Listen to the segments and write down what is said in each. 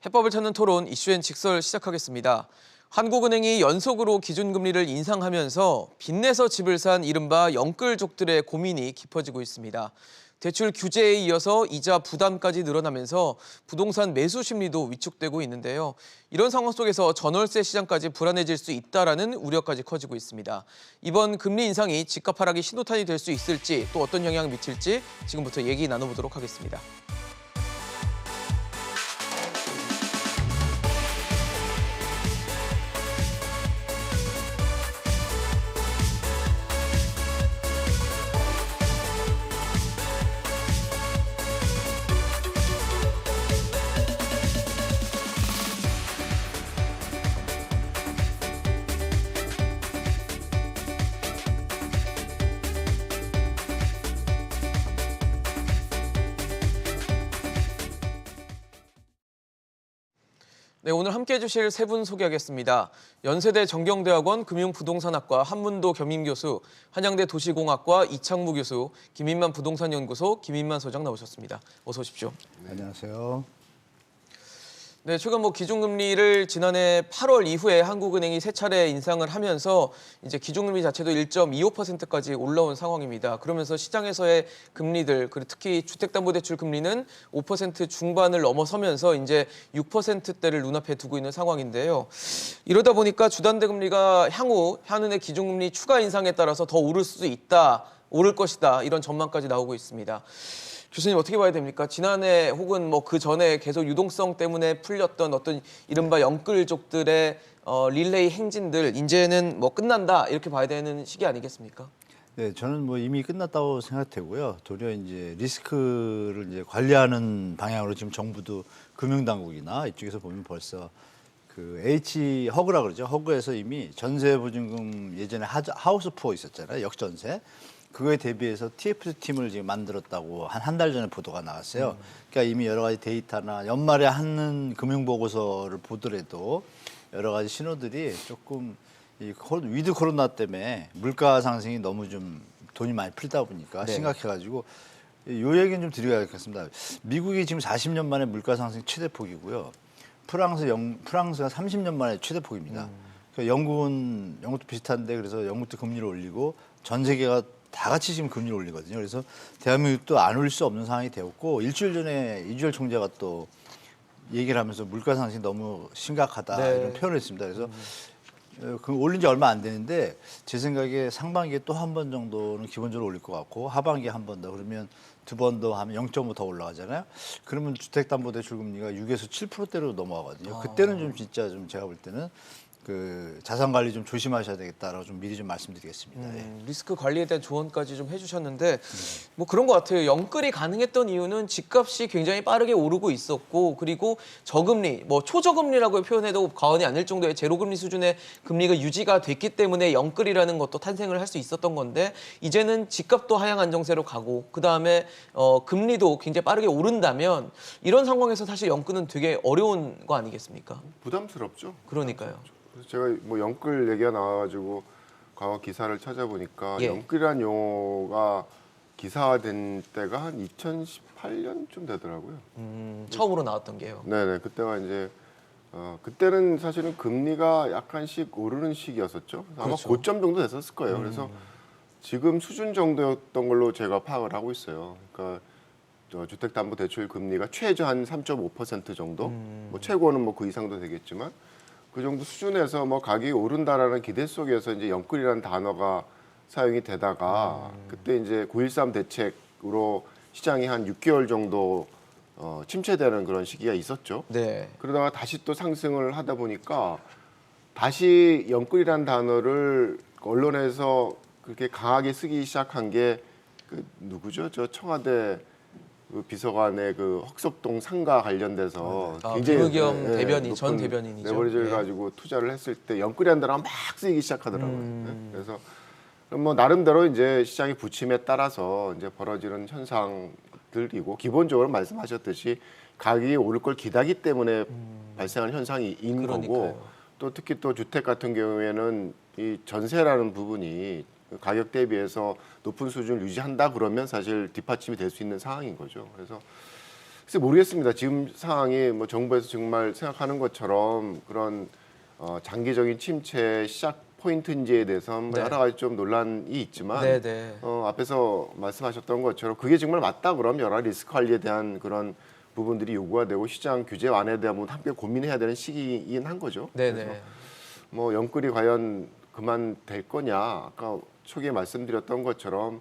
해법을 찾는 토론 이슈엔 직설 시작하겠습니다. 한국은행이 연속으로 기준금리를 인상하면서 빚내서 집을 산 이른바 영끌족들의 고민이 깊어지고 있습니다. 대출 규제에 이어서 이자 부담까지 늘어나면서 부동산 매수 심리도 위축되고 있는데요. 이런 상황 속에서 전월세 시장까지 불안해질 수 있다라는 우려까지 커지고 있습니다. 이번 금리 인상이 집값 하락이 신호탄이 될 수 있을지 또 어떤 영향을 미칠지 지금부터 얘기 나눠보도록 하겠습니다. 네, 오늘 함께해 주실 세 분 소개하겠습니다. 연세대 정경대학원 금융부동산학과 한문도 겸임교수, 한양대 도시공학과 이창무 교수, 김인만 부동산연구소 김인만 소장 나오셨습니다. 어서 오십시오. 네. 안녕하세요. 네, 최근 기준금리를 지난해 8월 이후에 한국은행이 세 차례 인상을 하면서 이제 기준금리 자체도 1.25%까지 올라온 상황입니다. 그러면서 시장에서의 금리들, 그리고 특히 주택담보대출 금리는 5% 중반을 넘어서면서 이제 6%대를 눈앞에 두고 있는 상황인데요. 이러다 보니까 주담대 금리가 향후 한은의 기준금리 추가 인상에 따라서 더 오를 수도 있다, 오를 것이다 이런 전망까지 나오고 있습니다. 교수님 어떻게 봐야 됩니까? 지난해 혹은 그 전에 계속 유동성 때문에 풀렸던 어떤 이른바 영끌족들의 릴레이 행진들 이제는 끝난다 이렇게 봐야 되는 시기 아니겠습니까? 네, 저는 이미 끝났다고 생각되고요. 도리어 이제 리스크를 이제 관리하는 방향으로 지금 정부도 금융당국이나 이쪽에서 보면 벌써 그 H허그라 그러죠. 허그에서 이미 전세 보증금 예전에 하우스 푸어 있었잖아요. 역전세. 그거에 대비해서 TF팀을 지금 만들었다고 한 달 전에 보도가 나왔어요. 그러니까 이미 여러 가지 데이터나 연말에 하는 금융보고서를 보더라도 여러 가지 신호들이 조금 이 위드 코로나 때문에 물가 상승이 너무 좀 돈이 많이 풀다 보니까 네. 심각해가지고 요 얘기는 좀 드려야겠습니다. 미국이 지금 40년 만에 물가 상승 최대폭이고요. 프랑스가 30년 만에 최대폭입니다. 그러니까 영국도 비슷한데 그래서 영국도 금리를 올리고 전 세계가 다 같이 지금 금리를 올리거든요. 그래서 대한민국도 안 올릴 수 없는 상황이 되었고 일주일 전에 이주열 총재가 또 얘기를 하면서 물가 상승이 너무 심각하다 네. 이런 표현을 했습니다. 그래서 그 올린 지 얼마 안 되는데 제 생각에 상반기에 또 한 번 정도는 기본적으로 올릴 것 같고 하반기에 한 번 더 그러면 두 번 더 하면 0.5 더 올라가잖아요. 그러면 주택담보대출 금리가 6에서 7%대로 넘어가거든요. 그때는 좀 진짜 좀 제가 볼 때는 그 자산 관리 좀 조심하셔야 되겠다라고 좀 미리 좀 말씀드리겠습니다. 예. 리스크 관리에 대한 조언까지 좀 해주셨는데 그런 것 같아요. 영끌이 가능했던 이유는 집값이 굉장히 빠르게 오르고 있었고 그리고 저금리, 초저금리라고 표현해도 과언이 아닐 정도의 제로금리 수준의 금리가 유지가 됐기 때문에 영끌이라는 것도 탄생을 할 수 있었던 건데 이제는 집값도 하향 안정세로 가고 그다음에 금리도 굉장히 빠르게 오른다면 이런 상황에서 사실 영끌은 되게 어려운 거 아니겠습니까? 부담스럽죠. 그러니까요. 그래서 제가 영끌 얘기가 나와가지고 과거 기사를 찾아보니까 예. 영끌이란 용어가 기사화된 때가 한 2018년쯤 되더라고요. 처음으로 나왔던 게요. 네네, 그때가 이제 그때는 사실은 금리가 약간씩 오르는 시기였었죠. 아마 그렇죠. 고점 정도 됐었을 거예요. 그래서 지금 수준 정도였던 걸로 제가 파악을 하고 있어요. 그러니까 주택담보대출 금리가 최저 한 3.5% 정도, 최고는 그 이상도 되겠지만. 그 정도 수준에서 가격이 오른다라는 기대 속에서 이제 영끌이라는 단어가 사용이 되다가 그때 이제 9.13 대책으로 시장이 한 6개월 정도 침체되는 그런 시기가 있었죠. 네. 그러다가 다시 또 상승을 하다 보니까 다시 영끌이라는 단어를 언론에서 그렇게 강하게 쓰기 시작한 게 누구죠? 저 청와대 그 비서관의 그 흑석동 상가 관련돼서 굉장히 김의겸 대변인, 전 높은 대변인이죠. 레버리지를 네. 가지고 투자를 했을 때 영끌이라는 단어가 막 쓰이기 시작하더라고요. 네. 그래서 나름대로 이제 시장의 부침에 따라서 이제 벌어지는 현상들이고 기본적으로 말씀하셨듯이 가격이 오를 걸 기다기 때문에 발생하는 현상인 거고 또 특히 또 주택 같은 경우에는 이 전세라는 부분이 가격 대비해서 높은 수준을 유지한다 그러면 사실 뒷받침이 될 수 있는 상황인 거죠. 그래서 글쎄 모르겠습니다. 지금 상황이 뭐 정부에서 정말 생각하는 것처럼 그런 장기적인 침체 시작 포인트인지에 대해서 뭐 네. 여러 가지 좀 논란이 있지만 네네. 앞에서 말씀하셨던 것처럼 그게 정말 맞다 그러면 여러 가지 리스크 관리에 대한 그런 부분들이 요구가 되고 시장 규제 완화에 대한 부분 함께 고민해야 되는 시기이긴 한 거죠. 그래서 네네. 뭐 영끌이 과연 그만될 거냐 아까 초기에 말씀드렸던 것처럼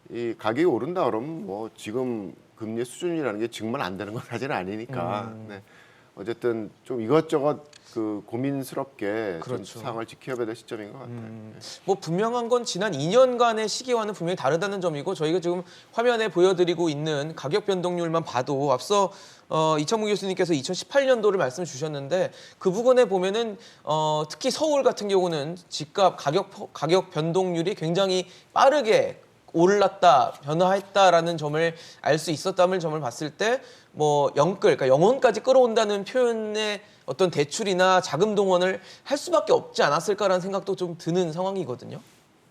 이 가격이 오른다 그러면 뭐 지금 금리 수준이라는 게 증말 안 되는 건 사실은 아니니까 네. 어쨌든 좀 이것저것 그 고민스럽게 그렇죠. 좀 상황을 지켜봐야 될 시점인 것 같아요. 뭐 분명한 건 지난 2년간의 시기와는 분명히 다르다는 점이고 저희가 지금 화면에 보여드리고 있는 가격 변동률만 봐도 앞서 이창무 교수님께서 2018년도를 말씀 주셨는데 그 부분에 보면은 특히 서울 같은 경우는 집값 가격 변동률이 굉장히 빠르게 올랐다, 변화했다라는 점을 알 수 있었다는 점을 봤을 때 뭐 그러니까 영혼까지 끌어온다는 표현의 어떤 대출이나 자금 동원을 할 수밖에 없지 않았을까라는 생각도 좀 드는 상황이거든요.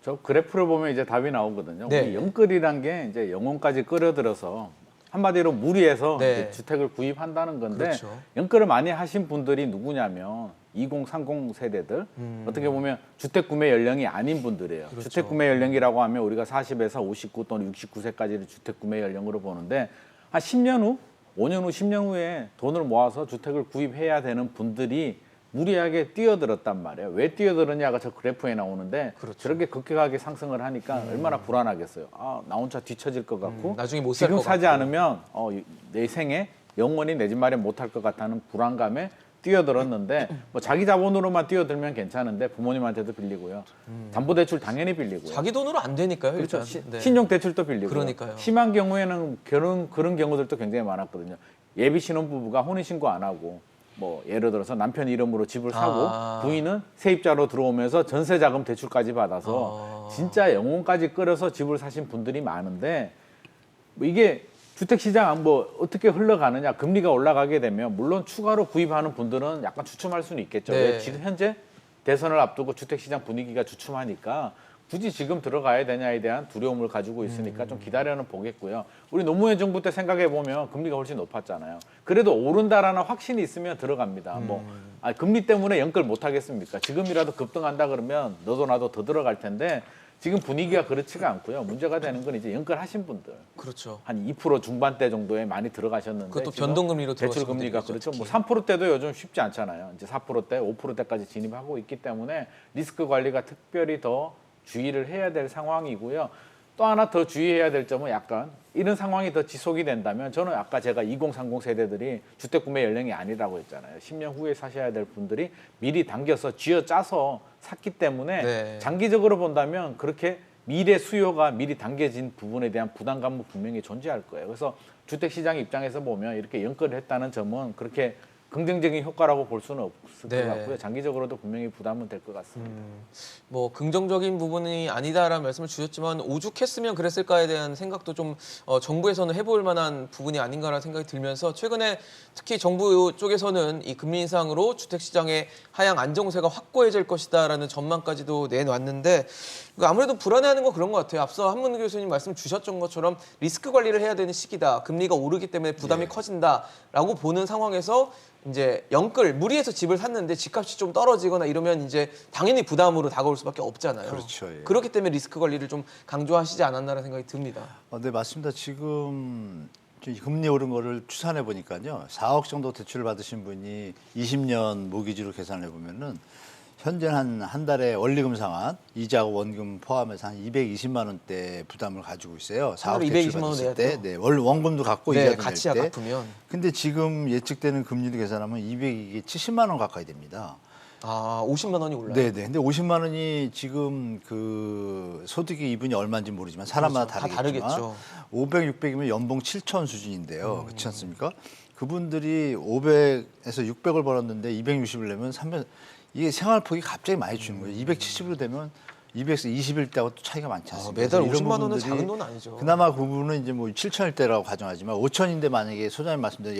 저 그래프를 보면 이제 답이 나오거든요. 네. 우리 영끌이란 게 이제 영혼까지 끌어들여서 한마디로 무리해서 네. 이제 주택을 구입한다는 건데 그렇죠. 영끌을 많이 하신 분들이 누구냐면 2030 세대들 어떻게 보면 주택 구매 연령이 아닌 분들이에요. 그렇죠. 주택 구매 연령이라고 하면 우리가 40에서 59 또는 69세까지를 주택 구매 연령으로 보는데 한 10년 후, 5년 후, 10년 후에 돈을 모아서 주택을 구입해야 되는 분들이 무리하게 뛰어들었단 말이에요. 왜 뛰어들었냐가 저 그래프에 나오는데 그렇죠. 저렇게 급격하게 상승을 하니까 얼마나 불안하겠어요. 나 혼자 뒤처질 것 같고 나중에 못 살 지금 것 사지 같고. 않으면 내 생에 영원히 내 집 마련 못할 것 같다는 불안감에 뛰어들었는데 뭐 자기 자본으로만 뛰어들면 괜찮은데 부모님한테도 빌리고요. 담보대출 당연히 빌리고요. 자기 돈으로 안 되니까요. 그렇죠. 일단. 네. 신용대출도 빌리고 그러니까요. 심한 경우에는 그런 경우들도 굉장히 많았거든요. 예비 신혼부부가 혼인신고 안 하고 뭐 예를 들어서 남편 이름으로 집을 사고 부인은 세입자로 들어오면서 전세자금 대출까지 받아서 진짜 영혼까지 끌어서 집을 사신 분들이 많은데 뭐 이게 주택시장 뭐 어떻게 흘러가느냐 금리가 올라가게 되면 물론 추가로 구입하는 분들은 약간 주춤할 수는 있겠죠. 네. 왜 지금 현재 대선을 앞두고 주택시장 분위기가 주춤하니까 굳이 지금 들어가야 되냐에 대한 두려움을 가지고 있으니까 좀 기다려는 보겠고요. 우리 노무현 정부 때 생각해 보면 금리가 훨씬 높았잖아요. 그래도 오른다라는 확신이 있으면 들어갑니다. 금리 때문에 연끌 못 하겠습니까? 지금이라도 급등한다 그러면 너도 나도 더 들어갈 텐데 지금 분위기가 그렇지가 않고요. 문제가 되는 건 이제 연끌 하신 분들. 그렇죠. 한 2% 중반대 정도에 많이 들어가셨는데 그것도 지금 변동금리로 대출 들어가신 금리가 분들이죠, 그렇죠. 뭐 특히. 3%대도 요즘 쉽지 않잖아요. 이제 4%대, 5%대까지 진입하고 있기 때문에 리스크 관리가 특별히 더 주의를 해야 될 상황이고요. 또 하나 더 주의해야 될 점은 약간 이런 상황이 더 지속이 된다면 저는 아까 제가 2030 세대들이 주택 구매 연령이 아니라고 했잖아요. 10년 후에 사셔야 될 분들이 미리 당겨서 쥐어짜서 샀기 때문에 네. 장기적으로 본다면 그렇게 미래 수요가 미리 당겨진 부분에 대한 부담감은 분명히 존재할 거예요. 그래서 주택시장 입장에서 보면 이렇게 연끌을 했다는 점은 그렇게 긍정적인 효과라고 볼 수는 없을 네. 것 같고요. 장기적으로도 분명히 부담은 될 것 같습니다. 뭐 긍정적인 부분이 아니다라는 말씀을 주셨지만 오죽했으면 그랬을까에 대한 생각도 좀 정부에서는 해볼 만한 부분이 아닌가라는 생각이 들면서 최근에 특히 정부 쪽에서는 이 금리 인상으로 주택시장의 하향 안정세가 확고해질 것이다라는 전망까지도 내놨는데 아무래도 불안해하는 건 그런 것 같아요. 앞서 한문우 교수님 말씀 주셨던 것처럼 리스크 관리를 해야 되는 시기다. 금리가 오르기 때문에 부담이 커진다라고 보는 상황에서 이제 무리해서 집을 샀는데 집값이 좀 떨어지거나 이러면 이제 당연히 부담으로 다가올 수밖에 없잖아요. 그렇죠, 예. 그렇기 때문에 리스크 관리를 좀 강조하시지 않았나라는 생각이 듭니다. 네, 맞습니다. 지금 금리 오른 거를 추산해 보니까요. 4억 정도 대출을 받으신 분이 20년 모기지로 계산해 보면은 현재는 한 달에 원리금 상환, 이자하고 원금 포함해서 한 220만 원대 부담을 가지고 있어요. 4억 하루에 대출 220만 원 받았을 내야 때, 돼요? 네, 원금도 갖고 네, 이자도 같이 낼 때. 갚으면. 근데 지금 예측되는 금리도 계산하면 이게 70만 원 가까이 됩니다. 50만 원이 올라요. 네, 네. 근데 50만 원이 지금 그 소득이 이분이 얼마인지 모르지만 사람마다 그렇죠. 다 다르겠지만 다르겠죠. 500, 600이면 연봉 7천 수준인데요. 그렇지 않습니까? 그분들이 500에서 600을 벌었는데 260을 내면 300 이게 생활폭이 갑자기 많이 주는 거예요. 270으로 되면 200에서 20일 때하고 또 차이가 많지 않습니까? 매달 그래서 이런 50만 원은 부분들이 작은 돈 아니죠. 그나마 그 부분은 이제 뭐 7천일 대라고 가정하지만 5천인데 만약에 소장님 말씀대로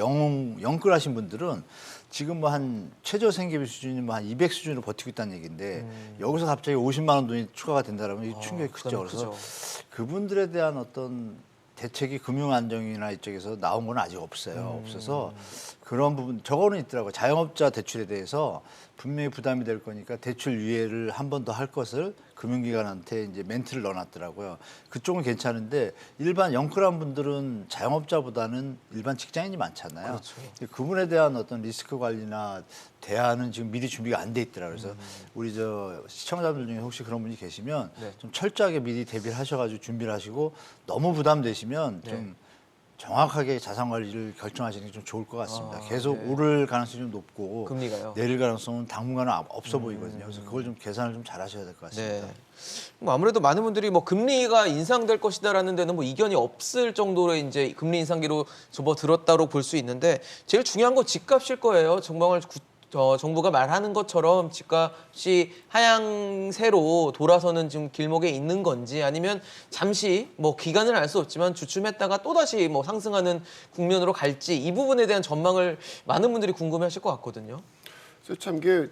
영끌하신 분들은 지금 뭐 한 최저 생계비 수준이 뭐 한 200 수준으로 버티고 있다는 얘기인데 여기서 갑자기 50만 원 돈이 추가가 된다라면 이 충격이 크죠. 부담이 그래서 크죠. 그분들에 대한 어떤 대책이 금융 안정이나 이쪽에서 나온 건 아직 없어요. 없어서 그런 부분 저거는 있더라고요. 자영업자 대출에 대해서 분명히 부담이 될 거니까 대출 유예를 한 번 더 할 것을 금융기관한테 이제 멘트를 넣어놨더라고요. 그쪽은 괜찮은데 일반 영끌한 분들은 자영업자보다는 일반 직장인이 많잖아요. 그렇죠. 그 부분에 대한 어떤 리스크 관리나 대안은 지금 미리 준비가 안 돼 있더라고요. 그래서 우리 저 시청자들 중에 혹시 그런 분이 계시면 네. 좀 철저하게 미리 대비를 하셔가지고 준비를 하시고 너무 부담되시면 네. 좀 정확하게 자산 관리를 결정하시는 게 좀 좋을 것 같습니다. 아, 계속 네. 오를 가능성이 좀 높고 금리가요? 내릴 가능성은 당분간은 없어 보이거든요. 그래서 그걸 좀 계산을 좀 잘하셔야 될 것 같습니다. 네. 뭐 아무래도 많은 분들이 뭐 금리가 인상될 것이다라는 데는 뭐 이견이 없을 정도로 이제 금리 인상기로 접어들었다고 볼 수 있는데 제일 중요한 건 집값일 거예요. 정말 정부가 말하는 것처럼 집값이 하향세로 돌아서는 지금 길목에 있는 건지 아니면 잠시 뭐 기간은 알 수 없지만 주춤했다가 또다시 뭐 상승하는 국면으로 갈지 이 부분에 대한 전망을 많은 분들이 궁금해하실 것 같거든요. 그래서 참 이게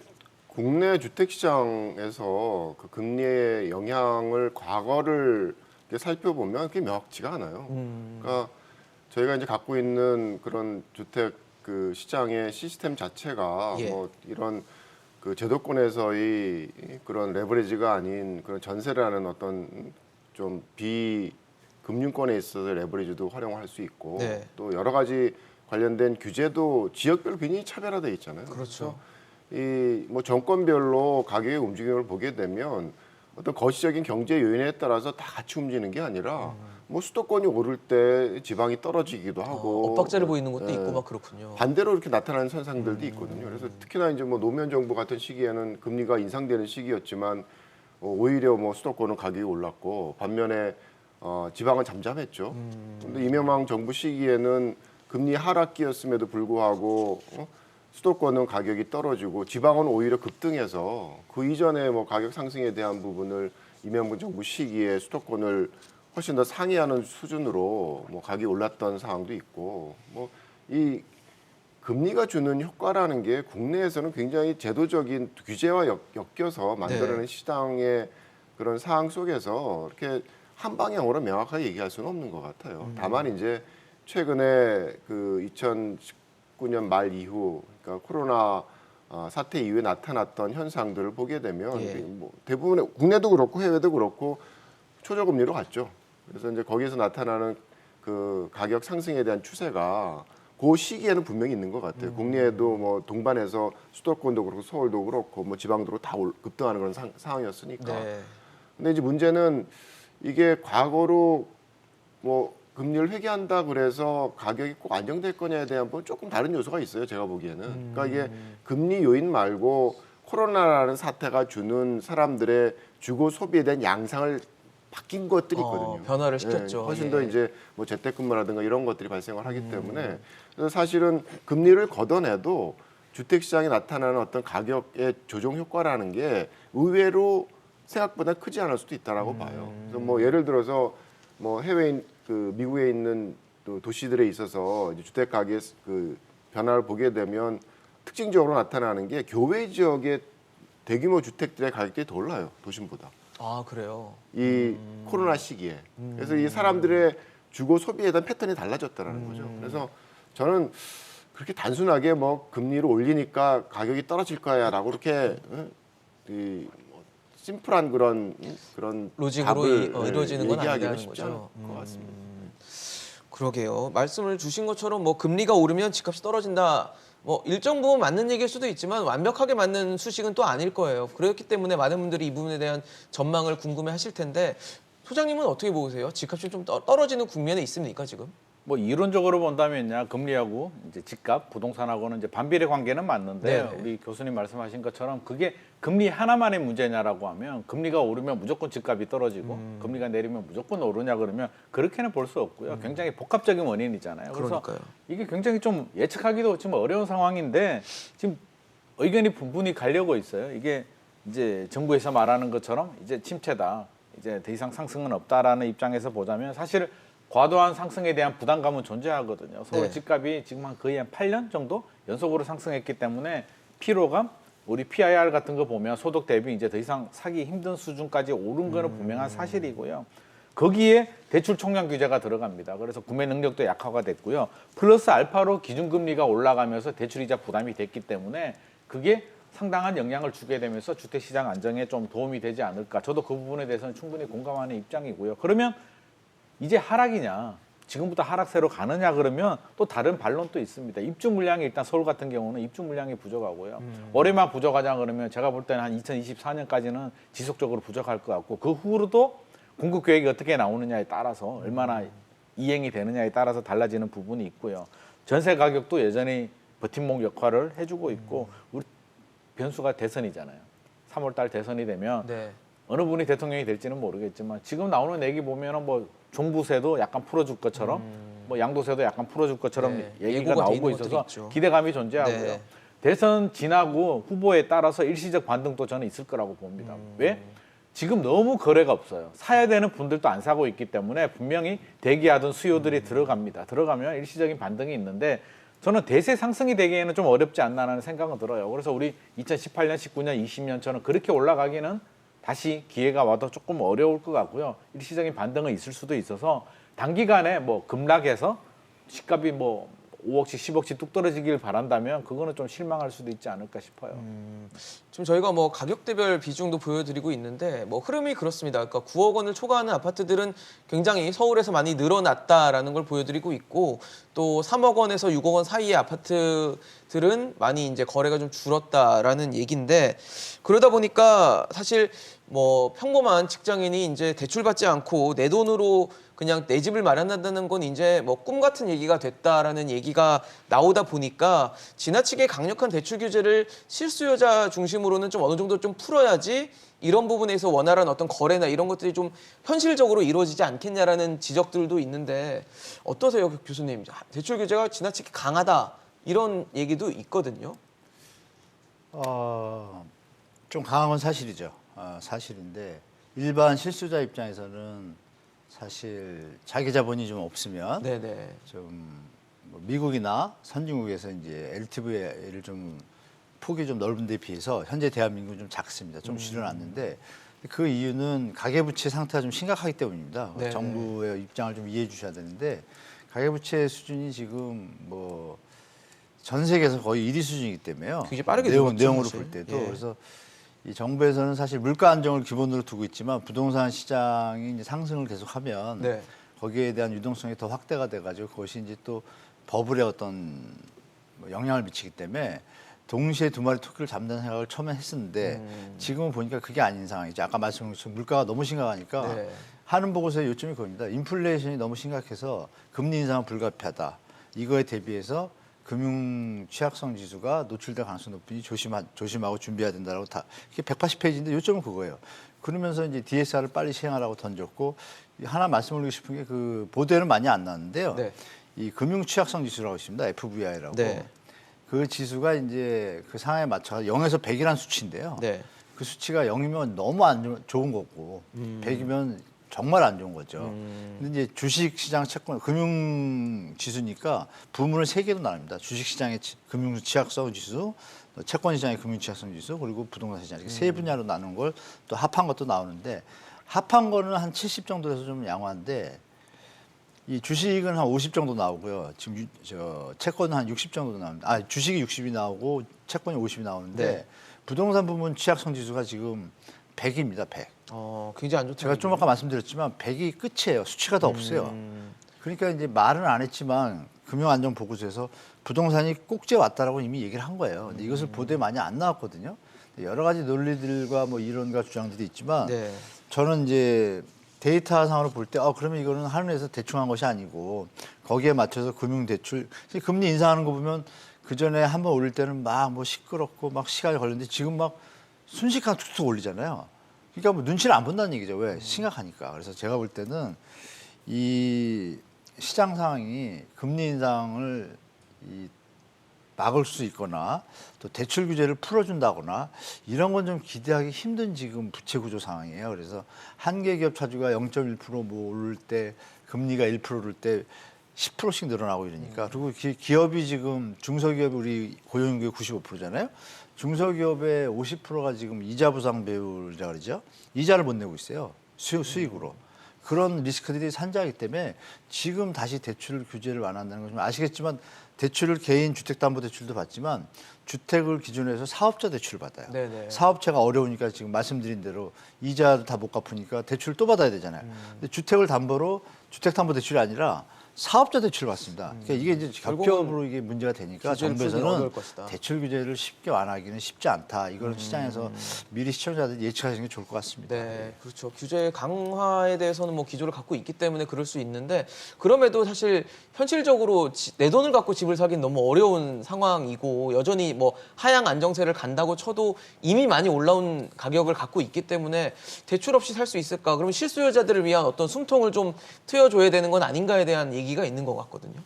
국내 주택 시장에서 그 금리의 영향을 과거를 이렇게 살펴보면 그게 명확치가 않아요. 그러니까 저희가 이제 갖고 있는 그런 주택 그 시장의 시스템 자체가 예. 뭐 이런 그 제도권에서의 그런 레버리지가 아닌 그런 전세라는 어떤 좀 비금융권에 있어서 레버리지도 활용할 수 있고 네. 또 여러 가지 관련된 규제도 지역별로 굉장히 차별화되어 있잖아요. 그렇죠. 이 뭐 정권별로 가격의 움직임을 보게 되면 어떤 거시적인 경제 요인에 따라서 다 같이 움직이는 게 아니라 뭐 수도권이 오를 때 지방이 떨어지기도 하고 엇박자를 보이는 것도 예. 있고 막 그렇군요. 반대로 이렇게 나타나는 현상들도 있거든요. 그래서 특히나 이제 뭐 노무현 정부 같은 시기에는 금리가 인상되는 시기였지만 오히려 뭐 수도권은 가격이 올랐고 반면에 지방은 잠잠했죠. 근데 이명박 정부 시기에는 금리 하락기였음에도 불구하고 수도권은 가격이 떨어지고 지방은 오히려 급등해서 그 이전에 뭐 가격 상승에 대한 부분을 이명박 정부 시기에 수도권을 훨씬 더 상회하는 수준으로 뭐 가격이 올랐던 상황도 있고 뭐 이 금리가 주는 효과라는 게 국내에서는 굉장히 제도적인 규제와 엮여서 만들어낸 네. 시장의 그런 상황 속에서 이렇게 한 방향으로 명확하게 얘기할 수는 없는 것 같아요. 다만 이제 최근에 그 2019년 말 이후 그러니까 코로나 사태 이후에 나타났던 현상들을 보게 되면 예. 뭐 대부분의 국내도 그렇고 해외도 그렇고 초저금리로 갔죠. 그래서 이제 거기에서 나타나는 그 가격 상승에 대한 추세가 그 시기에는 분명히 있는 것 같아요. 국내에도 뭐 동반해서 수도권도 그렇고 서울도 그렇고 뭐 지방도로 다 급등하는 그런 상황이었으니까. 네. 근데 이제 문제는 이게 과거로 뭐 금리를 회귀한다 그래서 가격이 꼭 안정될 거냐에 대한 건 조금 다른 요소가 있어요. 제가 보기에는. 그러니까 이게 금리 요인 말고 코로나라는 사태가 주는 사람들의 주거 소비에 대한 양상을 바뀐 것들이 있거든요. 변화를 시켰죠. 훨씬 예. 더 이제 뭐 재택근무라든가 이런 것들이 발생을 하기 때문에 그래서 사실은 금리를 걷어내도 주택 시장에 나타나는 어떤 가격의 조정 효과라는 게 의외로 생각보다 크지 않을 수도 있다라고 봐요. 그래서 뭐 예를 들어서 뭐 해외인 그 미국에 있는 또 도시들에 있어서 이제 주택 가격 그 변화를 보게 되면 특징적으로 나타나는 게 교외 지역의 대규모 주택들의 가격들이 더 올라요 도심보다. 아 그래요. 이 코로나 시기에. 그래서 이 사람들의 주거 소비에 대한 패턴이 달라졌다라는 거죠. 그래서 저는 그렇게 단순하게 뭐 금리를 올리니까 가격이 떨어질 거야라고 그렇게 이 심플한 그런 로직으로 답을 이루어지는 건 얘기하기는 아니라는 쉽지 거죠. 않을 것 같습니다. 그러게요. 말씀을 주신 것처럼 뭐 금리가 오르면 집값이 떨어진다. 뭐 일정 부분 맞는 얘기일 수도 있지만 완벽하게 맞는 수식은 또 아닐 거예요. 그렇기 때문에 많은 분들이 이 부분에 대한 전망을 궁금해하실 텐데 소장님은 어떻게 보세요? 집값이 좀 떨어지는 국면에 있습니까 지금? 뭐 이론적으로 본다면요, 금리하고 이제 집값, 부동산하고는 이제 반비례 관계는 맞는데 네네. 우리 교수님 말씀하신 것처럼 그게 금리 하나만의 문제냐라고 하면 금리가 오르면 무조건 집값이 떨어지고 금리가 내리면 무조건 오르냐 그러면 그렇게는 볼 수 없고요. 굉장히 복합적인 원인이잖아요. 그래서 그러니까요. 이게 굉장히 좀 예측하기도 지금 어려운 상황인데 지금 의견이 분분히 갈려고 있어요. 이게 이제 정부에서 말하는 것처럼 이제 침체다, 이제 더 이상 상승은 없다라는 입장에서 보자면 사실 과도한 상승에 대한 부담감은 존재하거든요. 서울 네. 집값이 지금 거의 한 8년 정도 연속으로 상승했기 때문에 피로감, 우리 PIR 같은 거 보면 소득 대비 이제 더 이상 사기 힘든 수준까지 오른 거는 분명한 사실이고요. 거기에 대출 총량 규제가 들어갑니다. 그래서 구매 능력도 약화가 됐고요. 플러스 알파로 기준금리가 올라가면서 대출이자 부담이 됐기 때문에 그게 상당한 영향을 주게 되면서 주택시장 안정에 좀 도움이 되지 않을까. 저도 그 부분에 대해서는 충분히 공감하는 입장이고요. 그러면 이제 하락이냐, 지금부터 하락세로 가느냐 그러면 또 다른 반론도 있습니다. 입주 물량이 일단 서울 같은 경우는 입주 물량이 부족하고요. 올해만 부족하냐 그러면 제가 볼 때는 한 2024년까지는 지속적으로 부족할 것 같고 그 후로도 공급 계획이 어떻게 나오느냐에 따라서 얼마나 이행이 되느냐에 따라서 달라지는 부분이 있고요. 전세 가격도 여전히 버팀목 역할을 해주고 있고 우리 변수가 대선이잖아요. 3월 달 대선이 되면 네. 어느 분이 대통령이 될지는 모르겠지만 지금 나오는 얘기 보면은 뭐 종부세도 약간 풀어줄 것처럼 뭐 양도세도 약간 풀어줄 것처럼 네, 얘기가 예고가 돼 나오고 있는 있어서 것들이 있죠. 기대감이 존재하고요. 네. 대선 지나고 후보에 따라서 일시적 반등도 저는 있을 거라고 봅니다. 왜? 지금 너무 거래가 없어요. 사야 되는 분들도 안 사고 있기 때문에 분명히 대기하던 수요들이 들어갑니다. 들어가면 일시적인 반등이 있는데 저는 대세 상승이 되기에는 좀 어렵지 않나라는 생각은 들어요. 그래서 우리 2018년, 19년, 20년처럼 그렇게 올라가기는 다시 기회가 와도 조금 어려울 것 같고요. 일시적인 반등은 있을 수도 있어서 단기간에 뭐 급락해서 집값이 뭐 5억씩 10억씩 뚝 떨어지길 바란다면 그거는 좀 실망할 수도 있지 않을까 싶어요. 지금 저희가 뭐 가격대별 비중도 보여드리고 있는데 뭐 흐름이 그렇습니다. 그러니까 9억 원을 초과하는 아파트들은 굉장히 서울에서 많이 늘어났다라는 걸 보여드리고 있고 또 3억 원에서 6억 원 사이의 아파트들은 많이 이제 거래가 좀 줄었다라는 얘기인데 그러다 보니까 사실 뭐 평범한 직장인이 이제 대출받지 않고 내 돈으로 그냥 내 집을 마련한다는 건 이제 뭐 꿈 같은 얘기가 됐다라는 얘기가 나오다 보니까 지나치게 강력한 대출 규제를 실수요자 중심으로는 좀 어느 정도 좀 풀어야지 이런 부분에서 원활한 어떤 거래나 이런 것들이 좀 현실적으로 이루어지지 않겠냐라는 지적들도 있는데 어떠세요, 교수님? 대출 규제가 지나치게 강하다 이런 얘기도 있거든요. 좀 강한 건 사실이죠. 사실인데 일반 실수자 입장에서는 사실 자기 자본이 좀 없으면 네네. 좀뭐 미국이나 선진국에서 이제 LTV를 좀 폭이 좀 넓은 데 비해서 현재 대한민국은 좀 작습니다. 좀 줄여놨는데 그 이유는 가계부채 상태가 좀 심각하기 때문입니다. 네네. 정부의 입장을 좀 이해해 주셔야 되는데 가계부채 수준이 지금 뭐 전 세계에서 거의 1위 수준이기 때문에요. 굉장히 빠르게 늘었죠, 내용으로 사실. 볼 때도 예. 그래서 이 정부에서는 사실 물가 안정을 기본으로 두고 있지만 부동산 시장이 이제 상승을 계속하면 네. 거기에 대한 유동성이 더 확대가 돼가지고 그것이 이제 또 버블에 어떤 뭐 영향을 미치기 때문에 동시에 두 마리 토끼를 잡는다는 생각을 처음에 했었는데 지금은 보니까 그게 아닌 상황이죠. 아까 말씀하신 것처럼 물가가 너무 심각하니까 네. 하는 보고서의 요점이 그겁니다. 인플레이션이 너무 심각해서 금리 인상은 불가피하다. 이거에 대비해서 금융 취약성 지수가 노출될 가능성이 높으니 조심하고 준비해야 된다라고 다 이게 180페이지인데 요점은 그거예요. 그러면서 이제 DSR을 빨리 시행하라고 던졌고 하나 말씀드리고 싶은 게 그 보도에는 많이 안 나왔는데요. 네. 이 금융 취약성 지수라고 있습니다. FVI라고. 네. 그 지수가 이제 그 상황에 맞춰 0에서 100이라는 수치인데요. 네. 그 수치가 0이면 너무 안 좋은 거고 100이면 정말 안 좋은 거죠. 근데 이제 주식 시장 채권 금융 지수니까 부문을 세 개로 나눕니다. 주식 시장의 금융 취약성 지수, 채권 시장의 금융 취약성 지수, 그리고 부동산 시장 이렇게 세 분야로 나눈 걸 또 합한 것도 나오는데 합한 거는 한 70 정도에서 좀 양호한데 이 주식은 한 50 정도 나오고요. 지금 저 채권은 한 60 정도 나옵니다. 주식이 60이 나오고 채권이 50이 나오는데 네. 부동산 부문 취약성 지수가 지금 100입니다. 100. 굉장히 안 좋죠. 제가 좀 아까 말씀드렸지만 100이 끝이에요. 수치가 더 없어요. 그러니까 이제 말은 안 했지만 금융안정보고서에서 부동산이 꼭지에 왔다라고 이미 얘기를 한 거예요. 근데 이것을 보도에 많이 안 나왔거든요. 여러 가지 논리들과 뭐 이론과 주장들이 있지만 네. 저는 이제 데이터상으로 볼 때 그러면 이거는 한은에서 대충 한 것이 아니고 거기에 맞춰서 금융대출 금리 인상하는 거 보면 그 전에 한번 올릴 때는 막 뭐 시끄럽고 막 시간이 걸렸는데 지금 막 순식간에 툭툭 올리잖아요. 그러니까 뭐 눈치를 안 본다는 얘기죠. 왜? 심각하니까. 그래서 제가 볼 때는 이 시장 상황이 금리 인상을 막을 수 있거나 또 대출 규제를 풀어준다거나 이런 건 좀 기대하기 힘든 지금 부채 구조 상황이에요. 그래서 한 개 기업 차주가 0.1% 뭐 오를 때 금리가 1% 오를 때 10%씩 늘어나고 이러니까 그리고 기업이 지금 중소기업이 우리 고용인구의 95%잖아요. 중소기업의 50%가 지금 이자 부상 배우자 그러죠. 이자를 못 내고 있어요. 수익으로. 그런 리스크들이 산재하기 때문에 지금 다시 대출 규제를 완화한다는 건 좀 아시겠지만 대출을 개인 주택담보대출도 받지만 주택을 기준으로 해서 사업자 대출을 받아요. 네네. 사업체가 어려우니까 지금 말씀드린 대로 이자를 다 못 갚으니까 대출을 또 받아야 되잖아요. 근데 주택을 담보로 주택담보대출이 아니라 사업자 대출을 받습니다. 그러니까 이게 이제 겹겹으로 이게 문제가 되니까 규제를 풀기 정부에서는 어려울 것이다. 대출 규제를 쉽게 완화하기는 쉽지 않다. 이걸 시장에서 미리 시청자들이 예측하시는 게 좋을 것 같습니다. 네, 그렇죠. 규제 강화에 대해서는 뭐 기조를 갖고 있기 때문에 그럴 수 있는데 그럼에도 사실 현실적으로 내 돈을 갖고 집을 사기는 너무 어려운 상황이고 여전히 뭐 하향 안정세를 간다고 쳐도 이미 많이 올라온 가격을 갖고 있기 때문에 대출 없이 살 수 있을까? 그러면 실수요자들을 위한 어떤 숨통을 좀 트여줘야 되는 건 아닌가에 대한 얘기가 있는 것 같거든요.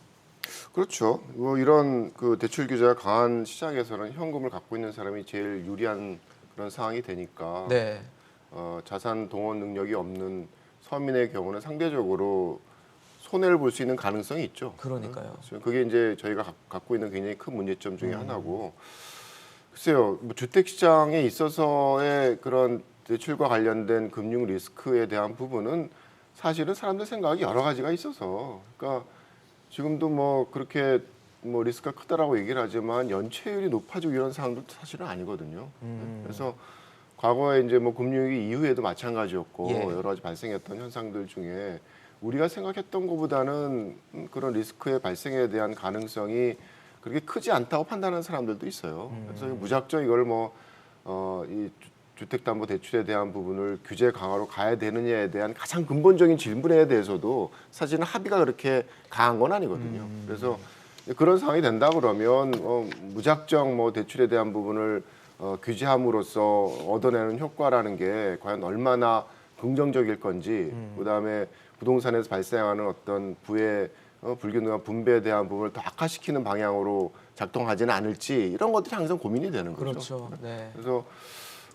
그렇죠. 뭐 이런 그 대출 규제가 강한 시장에서는 현금을 갖고 있는 사람이 제일 유리한 그런 상황이 되니까 네. 자산 동원 능력이 없는 서민의 경우는 상대적으로 손해를 볼 수 있는 가능성이 있죠. 그러니까요. 그게 이제 저희가 갖고 있는 굉장히 큰 문제점 중에 하나고 글쎄요. 뭐 주택 시장에 있어서의 그런 대출과 관련된 금융 리스크에 대한 부분은 사실은 사람들 생각이 여러 가지가 있어서 그러니까 지금도 뭐 그렇게 뭐 리스크가 크다라고 얘기를 하지만 연체율이 높아지고 이런 상황도 사실은 아니거든요. 그래서 과거에 이제 뭐 금융위기 이후에도 마찬가지였고 예. 여러 가지 발생했던 현상들 중에 우리가 생각했던 것보다는 그런 리스크의 발생에 대한 가능성이 그렇게 크지 않다고 판단하는 사람들도 있어요. 그래서 무작정 이걸 이 주택담보대출에 대한 부분을 규제 강화로 가야 되느냐에 대한 가장 근본적인 질문에 대해서도 사실은 합의가 그렇게 강한 건 아니거든요. 그래서 그런 상황이 된다 그러면 무작정 뭐 대출에 대한 부분을 규제함으로써 얻어내는 효과라는 게 과연 얼마나 긍정적일 건지 그다음에 부동산에서 발생하는 어떤 부의 불균등한 분배에 대한 부분을 더 악화시키는 방향으로 작동하지는 않을지 이런 것들이 항상 고민이 되는 거죠. 그렇죠. 네. 그래서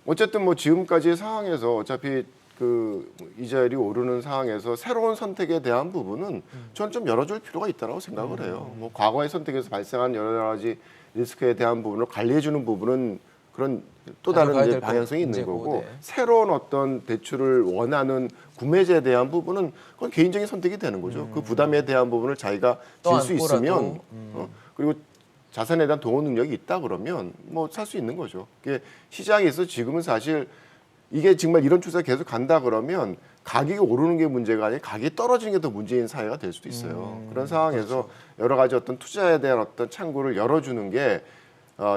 어쨌든 뭐 지금까지의 상황에서 어차피 그 이자율이 오르는 상황에서 새로운 선택에 대한 부분은 저는 좀 열어줄 필요가 있다고 생각을 해요. 뭐 과거의 선택에서 발생한 여러 가지 리스크에 대한 부분을 관리해주는 부분은 그런 또 다른 가져가야 이제 될 방향성이 있는 문제고, 거고 네. 새로운 어떤 대출을 원하는 구매자에 대한 부분은 그건 개인적인 선택이 되는 거죠. 그 부담에 대한 부분을 자기가 질 수 또 있으면 안고라도, 그리고 자산에 대한 동원 능력이 있다 그러면 뭐 살 수 있는 거죠. 이게 시장에서 지금은 사실 이게 정말 이런 추세가 계속 간다 그러면 가격이 오르는 게 문제가 아니라 가격이 떨어지는 게 더 문제인 사회가 될 수도 있어요. 그런 상황에서 그렇죠. 여러 가지 어떤 투자에 대한 어떤 창구를 열어주는 게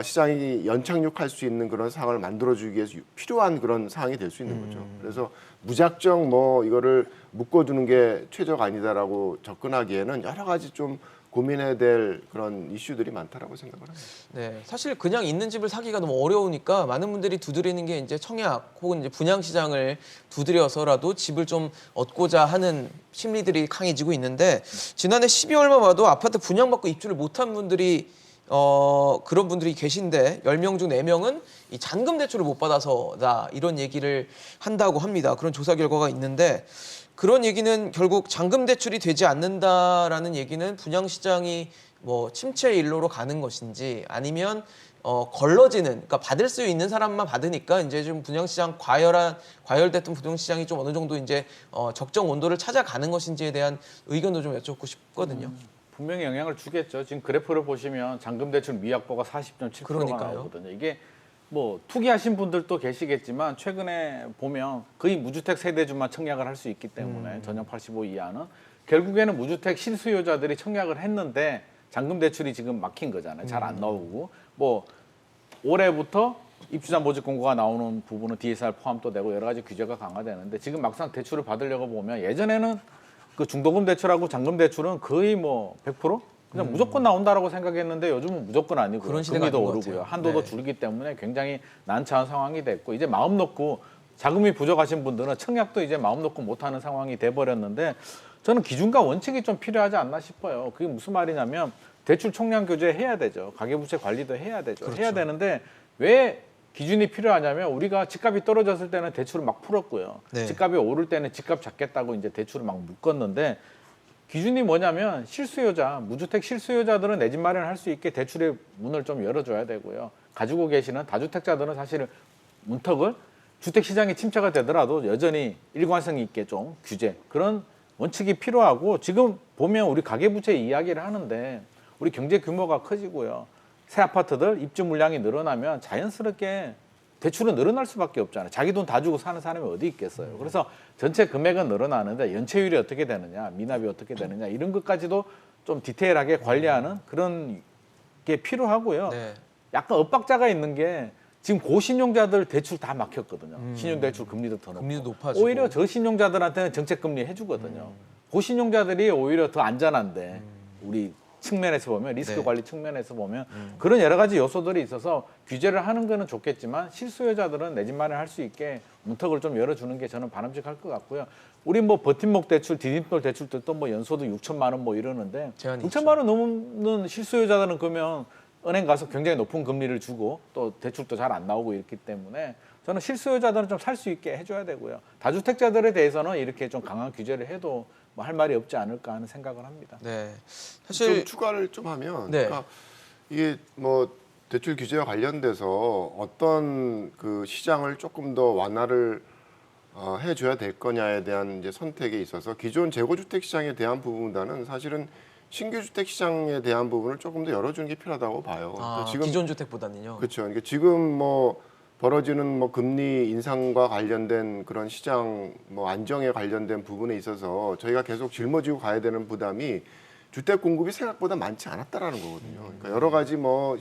시장이 연착륙할 수 있는 그런 상황을 만들어주기 위해서 필요한 그런 상황이 될 수 있는 거죠. 그래서 무작정 뭐 이거를 묶어두는 게 최저가 아니다라고 접근하기에는 여러 가지 좀 고민해야 될 그런 이슈들이 많다라고 생각을 합니다. 네, 사실 그냥 있는 집을 사기가 너무 어려우니까 많은 분들이 두드리는 게 이제 청약 혹은 이제 분양 시장을 두드려서라도 집을 좀 얻고자 하는 심리들이 강해지고 있는데 지난해 12월만 봐도 아파트 분양받고 입주를 못한 분들이 그런 분들이 계신데 10명 중 4명은 이 잔금 대출을 못 받아서다 이런 얘기를 한다고 합니다. 그런 조사 결과가 있는데 그런 얘기는 결국 잔금 대출이 되지 않는다라는 얘기는 분양 시장이 뭐 침체 일로로 가는 것인지 아니면 걸러지는 그러니까 받을 수 있는 사람만 받으니까 이제 좀 분양 시장 과열됐던 분양 시장이 좀 어느 정도 이제 적정 온도를 찾아가는 것인지에 대한 의견도 좀 여쭙고 싶거든요. 분명히 영향을 주겠죠. 지금 그래프를 보시면 잔금 대출 미확보가 40.7%가 그러니까요. 나오거든요. 이게 뭐 투기하신 분들도 계시겠지만 최근에 보면 거의 무주택 세대주만 청약을 할 수 있기 때문에 전용 85 이하는 결국에는 무주택 실수요자들이 청약을 했는데 잔금 대출이 지금 막힌 거잖아요. 잘 안 나오고 뭐 올해부터 입주자 모집 공고가 나오는 부분은 DSR 포함도 되고 여러 가지 규제가 강화되는데 지금 막상 대출을 받으려고 보면 예전에는 그 중도금 대출하고 잔금 대출은 거의 뭐 100% 그냥 무조건 나온다라고 생각했는데 요즘은 무조건 아니고요. 그런 시대가 금리도 아닌 것 오르고요. 같아요. 한도도 네. 줄기 때문에 굉장히 난처한 상황이 됐고 이제 마음 놓고 자금이 부족하신 분들은 청약도 이제 마음 놓고 못하는 상황이 돼버렸는데 저는 기준과 원칙이 좀 필요하지 않나 싶어요. 그게 무슨 말이냐면 대출 총량 규제 해야 되죠. 가계부채 관리도 해야 되죠. 그렇죠. 해야 되는데 왜 기준이 필요하냐면 우리가 집값이 떨어졌을 때는 대출을 막 풀었고요. 네. 집값이 오를 때는 집값 잡겠다고 이제 대출을 막 묶었는데 기준이 뭐냐면 실수요자, 무주택 실수요자들은 내 집 마련할 수 있게 대출의 문을 좀 열어줘야 되고요. 가지고 계시는 다주택자들은 사실 문턱을 주택 시장이 침체가 되더라도 여전히 일관성 있게 좀 규제 그런 원칙이 필요하고 지금 보면 우리 가계부채 이야기를 하는데 우리 경제 규모가 커지고요. 새 아파트들 입주 물량이 늘어나면 자연스럽게 대출은 늘어날 수밖에 없잖아요. 자기 돈 다 주고 사는 사람이 어디 있겠어요. 그래서 전체 금액은 늘어나는데 연체율이 어떻게 되느냐, 미납이 어떻게 되느냐 이런 것까지도 좀 디테일하게 관리하는 그런 게 필요하고요. 네. 약간 엇박자가 있는 게 지금 고신용자들 대출 다 막혔거든요. 신용대출 금리도 더 높고. 금리도 높아지고. 오히려 저신용자들한테는 정책금리 해주거든요. 고신용자들이 오히려 더 안전한데 우리 측면에서 보면 리스크 네. 관리 측면에서 보면 그런 여러 가지 요소들이 있어서 규제를 하는 거는 좋겠지만 실수요자들은 내 집 마련할 수 있게 문턱을 좀 열어주는 게 저는 바람직할 것 같고요. 우리 뭐 버팀목 대출, 디딤돌 대출들도 뭐 연소득 6천만 원 뭐 이러는데 제한이 6천만 원 넘는 실수요자들은 그러면 은행 가서 굉장히 높은 금리를 주고 또 대출도 잘 안 나오고 이렇기 때문에 저는 실수요자들은 좀 살 수 있게 해줘야 되고요. 다주택자들에 대해서는 이렇게 좀 강한 규제를 해도 뭐 할 말이 없지 않을까 하는 생각을 합니다. 네. 좀 사실 추가를 좀 하면 네. 그러니까 이게 뭐 대출 규제와 관련돼서 어떤 그 시장을 조금 더 완화를 해줘야 될 거냐에 대한 이제 선택에 있어서 기존 재고주택 시장에 대한 부분보다는 사실은 신규 주택 시장에 대한 부분을 조금 더 열어주는 게 필요하다고 봐요. 그러니까 기존 주택보다는요. 그렇죠. 그러니까 지금 뭐 벌어지는 뭐 금리 인상과 관련된 그런 시장 뭐 안정에 관련된 부분에 있어서 저희가 계속 짊어지고 가야 되는 부담이 주택 공급이 생각보다 많지 않았다라는 거거든요. 그러니까 여러 가지 뭐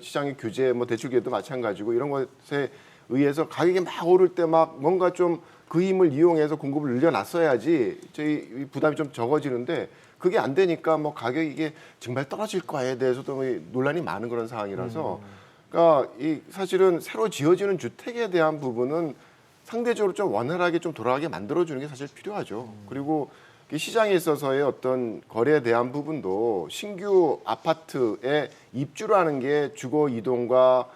시장의 규제, 뭐 대출 규제도 마찬가지고 이런 것에 의해서 가격이 막 오를 때 막 뭔가 좀 그 힘을 이용해서 공급을 늘려놨어야지 저희 부담이 좀 적어지는데 그게 안 되니까 뭐 가격이 이게 정말 떨어질 거에 대해서도 논란이 많은 그런 상황이라서 그러니까 이 사실은 새로 지어지는 주택에 대한 부분은 상대적으로 좀 원활하게 좀 돌아가게 만들어주는 게 사실 필요하죠. 그리고 이 시장에 있어서의 어떤 거래에 대한 부분도 신규 아파트에 입주를 하는 게 주거 이동과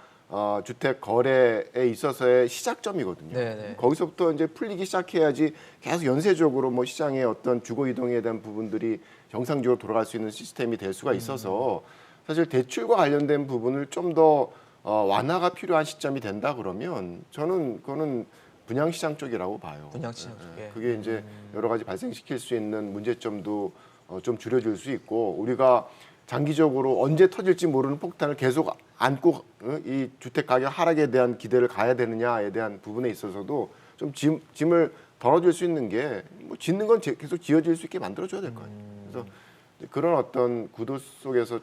주택 거래에 있어서의 시작점이거든요. 네네. 거기서부터 이제 풀리기 시작해야지 계속 연쇄적으로 뭐 시장의 어떤 주거 이동에 대한 부분들이 정상적으로 돌아갈 수 있는 시스템이 될 수가 있어서 사실 대출과 관련된 부분을 좀 더 완화가 필요한 시점이 된다 그러면 저는 그거는 분양시장 쪽이라고 봐요. 분양시장 쪽에. 그게 이제 여러 가지 발생시킬 수 있는 문제점도 좀 줄여줄 수 있고 우리가 장기적으로 언제 터질지 모르는 폭탄을 계속 안고 이 주택 가격 하락에 대한 기대를 가야 되느냐에 대한 부분에 있어서도 좀 짐을 덜어줄 수 있는 게 뭐 짓는 건 계속 지어질 수 있게 만들어줘야 될 거 아니에요. 그래서 그런 어떤 구도 속에서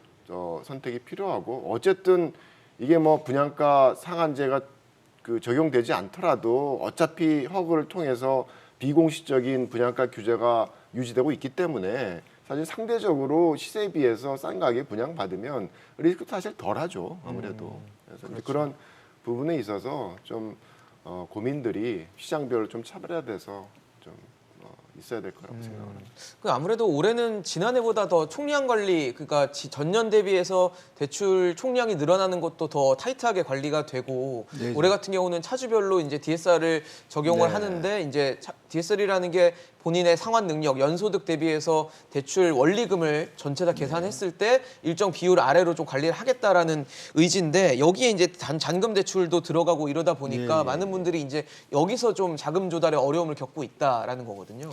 선택이 필요하고 어쨌든 이게 뭐 분양가 상한제가 그 적용되지 않더라도 어차피 허그를 통해서 비공식적인 분양가 규제가 유지되고 있기 때문에 사실 상대적으로 시세에 비해서 싼 가격에 분양받으면 리스크도 사실 덜하죠 아무래도. 그래서 이제 그런 부분에 있어서 좀 고민들이 시장별로 좀 차별화돼서 좀 있어야 될 거라고 생각을 합니다. 그 아무래도 올해는 지난해보다 더 총량 관리, 그러니까 전년 대비해서 대출 총량이 늘어나는 것도 더 타이트하게 관리가 되고 네. 올해 같은 경우는 차주별로 이제 DSR을 적용을 네. 하는데 이제 DSR이라는 게 본인의 상환 능력, 연소득 대비해서 대출 원리금을 전체 다 계산했을 때 일정 비율 아래로 좀 관리를 하겠다라는 의지인데 여기에 이제 잔금 대출도 들어가고 이러다 보니까 예, 예, 많은 분들이 이제 여기서 좀 자금 조달에 어려움을 겪고 있다라는 거거든요.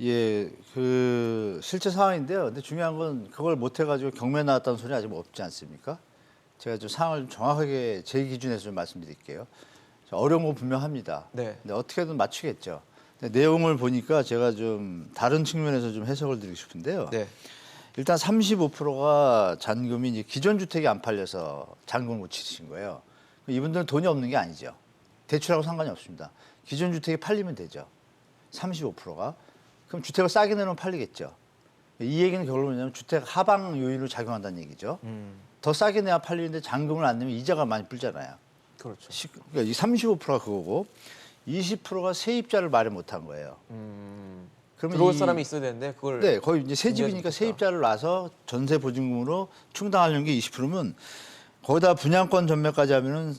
예, 그 실제 상황인데요. 근데 중요한 건 그걸 못 해가지고 경매 나왔다는 소리 아직 없지 않습니까? 제가 좀 상황을 좀 정확하게 제 기준에서 좀 말씀드릴게요. 어려운 건 분명합니다. 네. 근데 어떻게든 맞추겠죠. 근데 내용을 보니까 제가 좀 다른 측면에서 좀 해석을 드리고 싶은데요. 네. 일단 35%가 잔금이 이제 기존 주택이 안 팔려서 잔금을 못 치신 거예요. 이분들은 돈이 없는 게 아니죠. 대출하고 상관이 없습니다. 기존 주택이 팔리면 되죠. 35%가. 그럼 주택을 싸게 내놓으면 팔리겠죠. 이 얘기는 결론은 뭐냐면 주택 하방 요인으로 작용한다는 얘기죠. 더 싸게 내야 팔리는데 잔금을 안 내면 이자가 많이 불잖아요. 그렇죠. 그러니까 이 35%가 그거고 20%가 세입자를 마련 못한 거예요. 그러면 들어올 사람이 있어야 되는데 그걸 네, 거의 이제 새 집이니까 준비하지 세입자를 놔서 전세 보증금으로 충당하려는 게 20%면 거기다 분양권 전매까지 하면은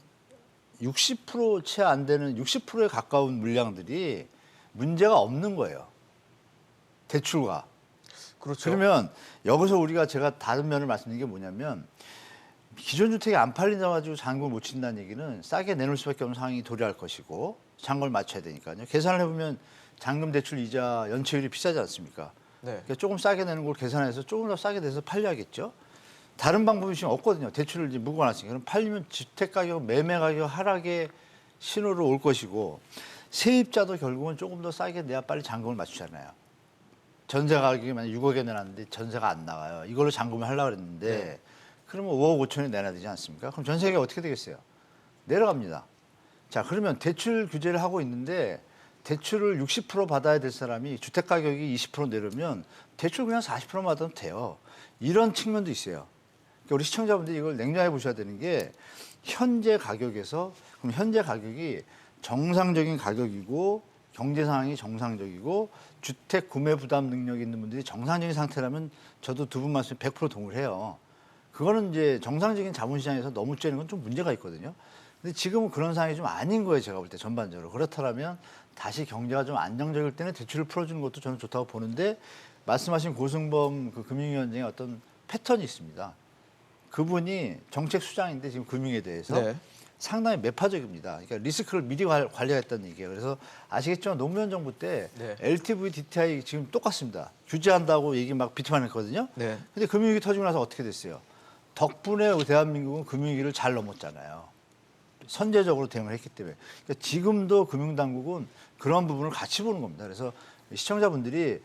60%채 안 되는 60%에 가까운 물량들이 문제가 없는 거예요. 대출과. 그렇죠. 그러면 여기서 우리가 제가 다른 면을 말씀드린 게 뭐냐면 기존 주택이 안 팔린다 가지고 잔금을 못 친다는 얘기는 싸게 내놓을 수밖에 없는 상황이 도래할 것이고 잔금을 맞춰야 되니까요. 계산을 해보면 잔금 대출 이자 연체율이 비싸지 않습니까? 네. 그러니까 조금 싸게 내는 걸 계산해서 조금 더 싸게 내서 팔려야겠죠. 다른 방법이 지금 없거든요. 대출을 이제 묶어놨으니까. 그럼 팔리면 주택 가격, 매매 가격 하락의 신호로 올 것이고 세입자도 결국은 조금 더 싸게 내야 빨리 잔금을 맞추잖아요. 전세 가격이 만약 6억에 내놨는데 전세가 안 나가요. 이걸로 잔금을 하려고 그랬는데 네. 그러면 5억 5천에 내놔야 되지 않습니까? 그럼 전세가 어떻게 되겠어요? 내려갑니다. 자, 그러면 대출 규제를 하고 있는데 대출을 60% 받아야 될 사람이 주택 가격이 20% 내려면 대출 그냥 40% 받아도 돼요. 이런 측면도 있어요. 그러니까 우리 시청자분들이 이걸 냉정하게 보셔야 되는 게 현재 가격에서 그럼 현재 가격이 정상적인 가격이고 경제 상황이 정상적이고 주택 구매 부담 능력이 있는 분들이 정상적인 상태라면 저도 두 분 말씀에 100% 동의해요. 그거는 이제 정상적인 자본시장에서 너무 쬐는 건 좀 문제가 있거든요. 근데 지금은 그런 상황이 좀 아닌 거예요, 제가 볼 때 전반적으로. 그렇다면 다시 경제가 좀 안정적일 때는 대출을 풀어주는 것도 저는 좋다고 보는데 말씀하신 고승범 그 금융위원장의 어떤 패턴이 있습니다. 그분이 정책 수장인데 지금 금융에 대해서 네. 상당히 매파적입니다. 그러니까 리스크를 미리 관리했다는 얘기예요. 그래서 아시겠지만 노무현 정부 때 네. LTV, DTI 지금 똑같습니다. 규제한다고 얘기 막 비판했거든요. 네. 근데 금융위기 터지고 나서 어떻게 됐어요? 덕분에 대한민국은 금융위기를 잘 넘었잖아요. 선제적으로 대응을 했기 때문에. 그러니까 지금도 금융당국은 그런 부분을 같이 보는 겁니다. 그래서 시청자분들이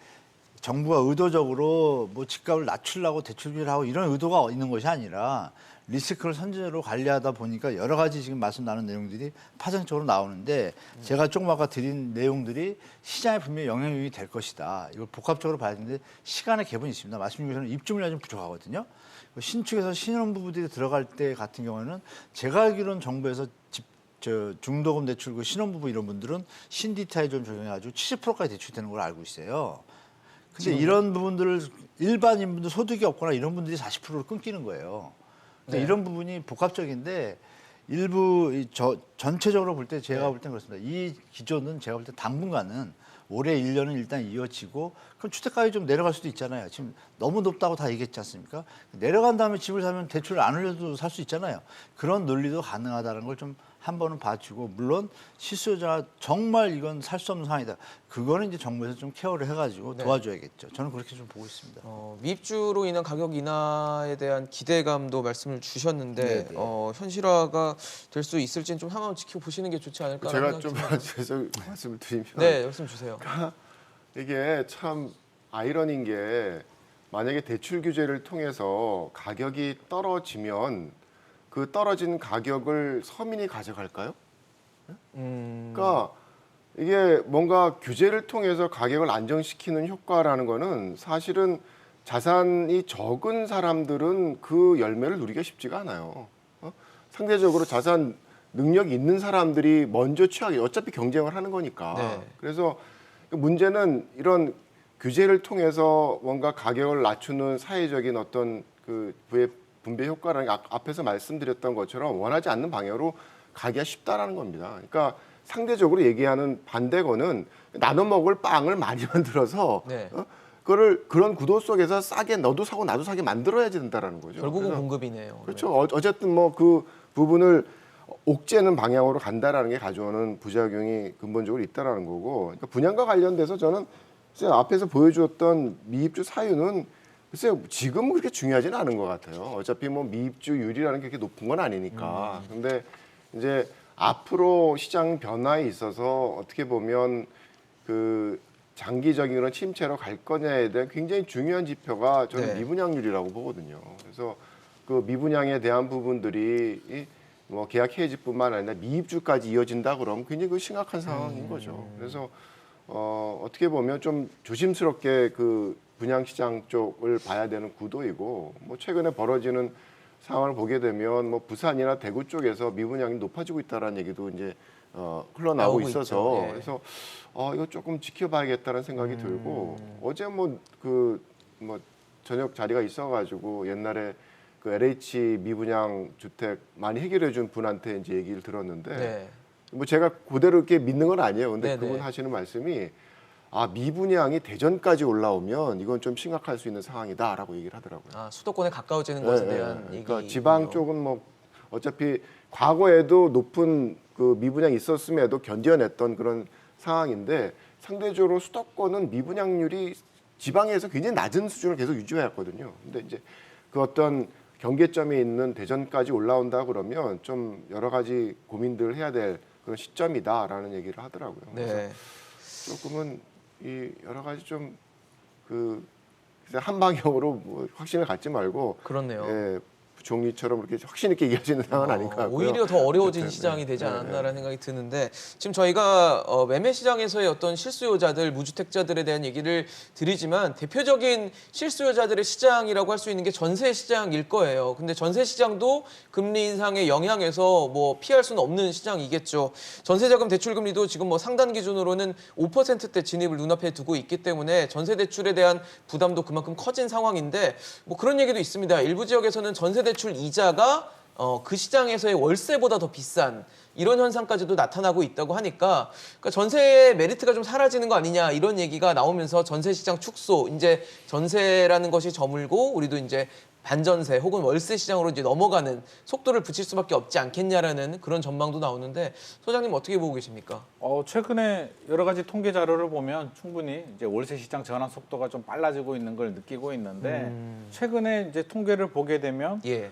정부가 의도적으로 뭐 집값을 낮추려고 대출 규제를 하고 이런 의도가 있는 것이 아니라 리스크를 선제적으로 관리하다 보니까 여러 가지 지금 말씀 나눈 내용들이 파생적으로 나오는데 제가 조금 아까 드린 내용들이 시장에 분명히 영향력이 될 것이다. 이걸 복합적으로 봐야 되는데 시간의 갭은 있습니다. 말씀 중에서는 입주물량이 좀 부족하거든요. 신축에서 신혼부부들이 들어갈 때 같은 경우에는 제가 알기로는 정부에서 중도금 대출 그 신혼부부 이런 분들은 신DTI 좀 적용해가지고 70%까지 대출되는 걸 알고 있어요. 근데 이런 부분들을 일반인분들 소득이 없거나 이런 분들이 40%를 끊기는 거예요. 근데 네. 이런 부분이 복합적인데 일부 전체적으로 볼 때 제가 볼 땐 그렇습니다. 이 기조는 제가 볼 때 당분간은 올해 1년은 일단 이어지고 그럼 주택가격이 좀 내려갈 수도 있잖아요. 지금 너무 높다고 다 얘기했지 않습니까? 내려간 다음에 집을 사면 대출을 안 올려도 살 수 있잖아요. 그런 논리도 가능하다는 걸 좀 한 번은 봐주고 물론 실수요자 정말 이건 살 수 없는 상황이다. 그거는 이제 정부에서 좀 케어를 해가지고 네. 도와줘야겠죠. 저는 그렇게 좀 보고 있습니다. 미입주로 인한 가격 인하에 대한 기대감도 말씀을 주셨는데 네네. 현실화가 될 수 있을지는 좀 한번 지켜보시는 게 좋지 않을까 제가 생각이 좀 듭니다. 말씀을 드리면 네, 말씀 주세요. 이게 참 아이러니인 게 만약에 대출 규제를 통해서 가격이 떨어지면 그 떨어진 가격을 서민이 가져갈까요? 그러니까 이게 뭔가 규제를 통해서 가격을 안정시키는 효과라는 거는 사실은 자산이 적은 사람들은 그 열매를 누리기가 쉽지가 않아요. 상대적으로 자산 능력이 있는 사람들이 먼저 취하게 어차피 경쟁을 하는 거니까. 네. 그래서 문제는 이런 규제를 통해서 뭔가 가격을 낮추는 사회적인 어떤 그 부의 분배 효과라는 게 앞에서 말씀드렸던 것처럼 원하지 않는 방향으로 가기가 쉽다라는 겁니다. 그러니까 상대적으로 얘기하는 반대거는 나눠 먹을 빵을 많이 만들어서 네. 그거를 그런 구도 속에서 싸게 너도 사고 나도 사게 만들어야 된다라는 거죠. 결국은 그래서 공급이네요. 그렇죠. 어쨌든 뭐 그 부분을 옥죄는 방향으로 간다라는 게 가져오는 부작용이 근본적으로 있다라는 거고. 그러니까 분양과 관련돼서 저는 글쎄요, 앞에서 보여주었던 미입주 사유는 글쎄요, 지금은 그렇게 중요하지는 않은 것 같아요. 어차피 뭐 미입주율이라는 게 그렇게 높은 건 아니니까. 근데 이제 앞으로 시장 변화에 있어서 어떻게 보면 그 장기적인 그런 침체로 갈 거냐에 대한 굉장히 중요한 지표가 저는 네. 미분양률이라고 보거든요. 그래서 그 미분양에 대한 부분들이 뭐 계약 해지뿐만 아니라 미입주까지 이어진다 그러면 굉장히 그 심각한 상황인 거죠. 그래서 어떻게 보면 좀 조심스럽게 그 분양시장 쪽을 봐야 되는 구도이고 뭐 최근에 벌어지는 상황을 보게 되면 뭐 부산이나 대구 쪽에서 미분양이 높아지고 있다라는 얘기도 이제 흘러나오고 나오고 있어서 있죠. 예. 그래서 이거 조금 지켜봐야겠다는 생각이 들고 어제 뭐 저녁 자리가 있어가지고 옛날에 그 LH 미분양 주택 많이 해결해준 분한테 이제 얘기를 들었는데 네. 뭐 제가 그대로 이렇게 믿는 건 아니에요. 근데 네네. 그분 하시는 말씀이 미분양이 대전까지 올라오면 이건 좀 심각할 수 있는 상황이다라고 얘기를 하더라고요. 수도권에 가까워지는 것에 네, 대한 네. 얘기. 그러니까 지방 쪽은 뭐 어차피 과거에도 높은 그 미분양이 있었음에도 견뎌냈던 그런 상황인데 상대적으로 수도권은 미분양률이 지방에서 굉장히 낮은 수준을 계속 유지해왔거든요. 근데 이제 그 어떤 경계점이 있는 대전까지 올라온다 그러면 좀 여러 가지 고민들을 해야 될 그런 시점이다라는 얘기를 하더라고요. 그래서 네. 조금은 이 여러 가지 좀 그 한 방향으로 뭐 확신을 갖지 말고 그렇네요. 예, 종이처럼 이렇게 확신 있게 얘기할 수 있는 상황은 아닌 것 같고요. 오히려 더 어려워진 어쨌든, 시장이 되지 네, 않았나라는 생각이 드는데 지금 저희가 매매 시장에서의 어떤 실수요자들, 무주택자들에 대한 얘기를 드리지만 대표적인 실수요자들의 시장이라고 할 수 있는 게 전세 시장일 거예요. 근데 전세 시장도 금리 인상의 영향에서 뭐 피할 수는 없는 시장이겠죠. 전세자금 대출 금리도 지금 뭐 상단 기준으로는 5%대 진입을 눈앞에 두고 있기 때문에 전세 대출에 대한 부담도 그만큼 커진 상황인데 뭐 그런 얘기도 있습니다. 일부 지역에서는 전세 대출 이자가 그 시장에서의 월세보다 더 비싼 이런 현상까지도 나타나고 있다고 하니까 그러니까 전세의 메리트가 좀 사라지는 거 아니냐 이런 얘기가 나오면서 전세 시장 축소, 이제 전세라는 것이 저물고 우리도 이제 반전세 혹은 월세 시장으로 이제 넘어가는 속도를 붙일 수밖에 없지 않겠냐라는 그런 전망도 나오는데 소장님 어떻게 보고 계십니까? 최근에 여러 가지 통계 자료를 보면 충분히 이제 월세 시장 전환 속도가 좀 빨라지고 있는 걸 느끼고 있는데 최근에 이제 통계를 보게 되면 예.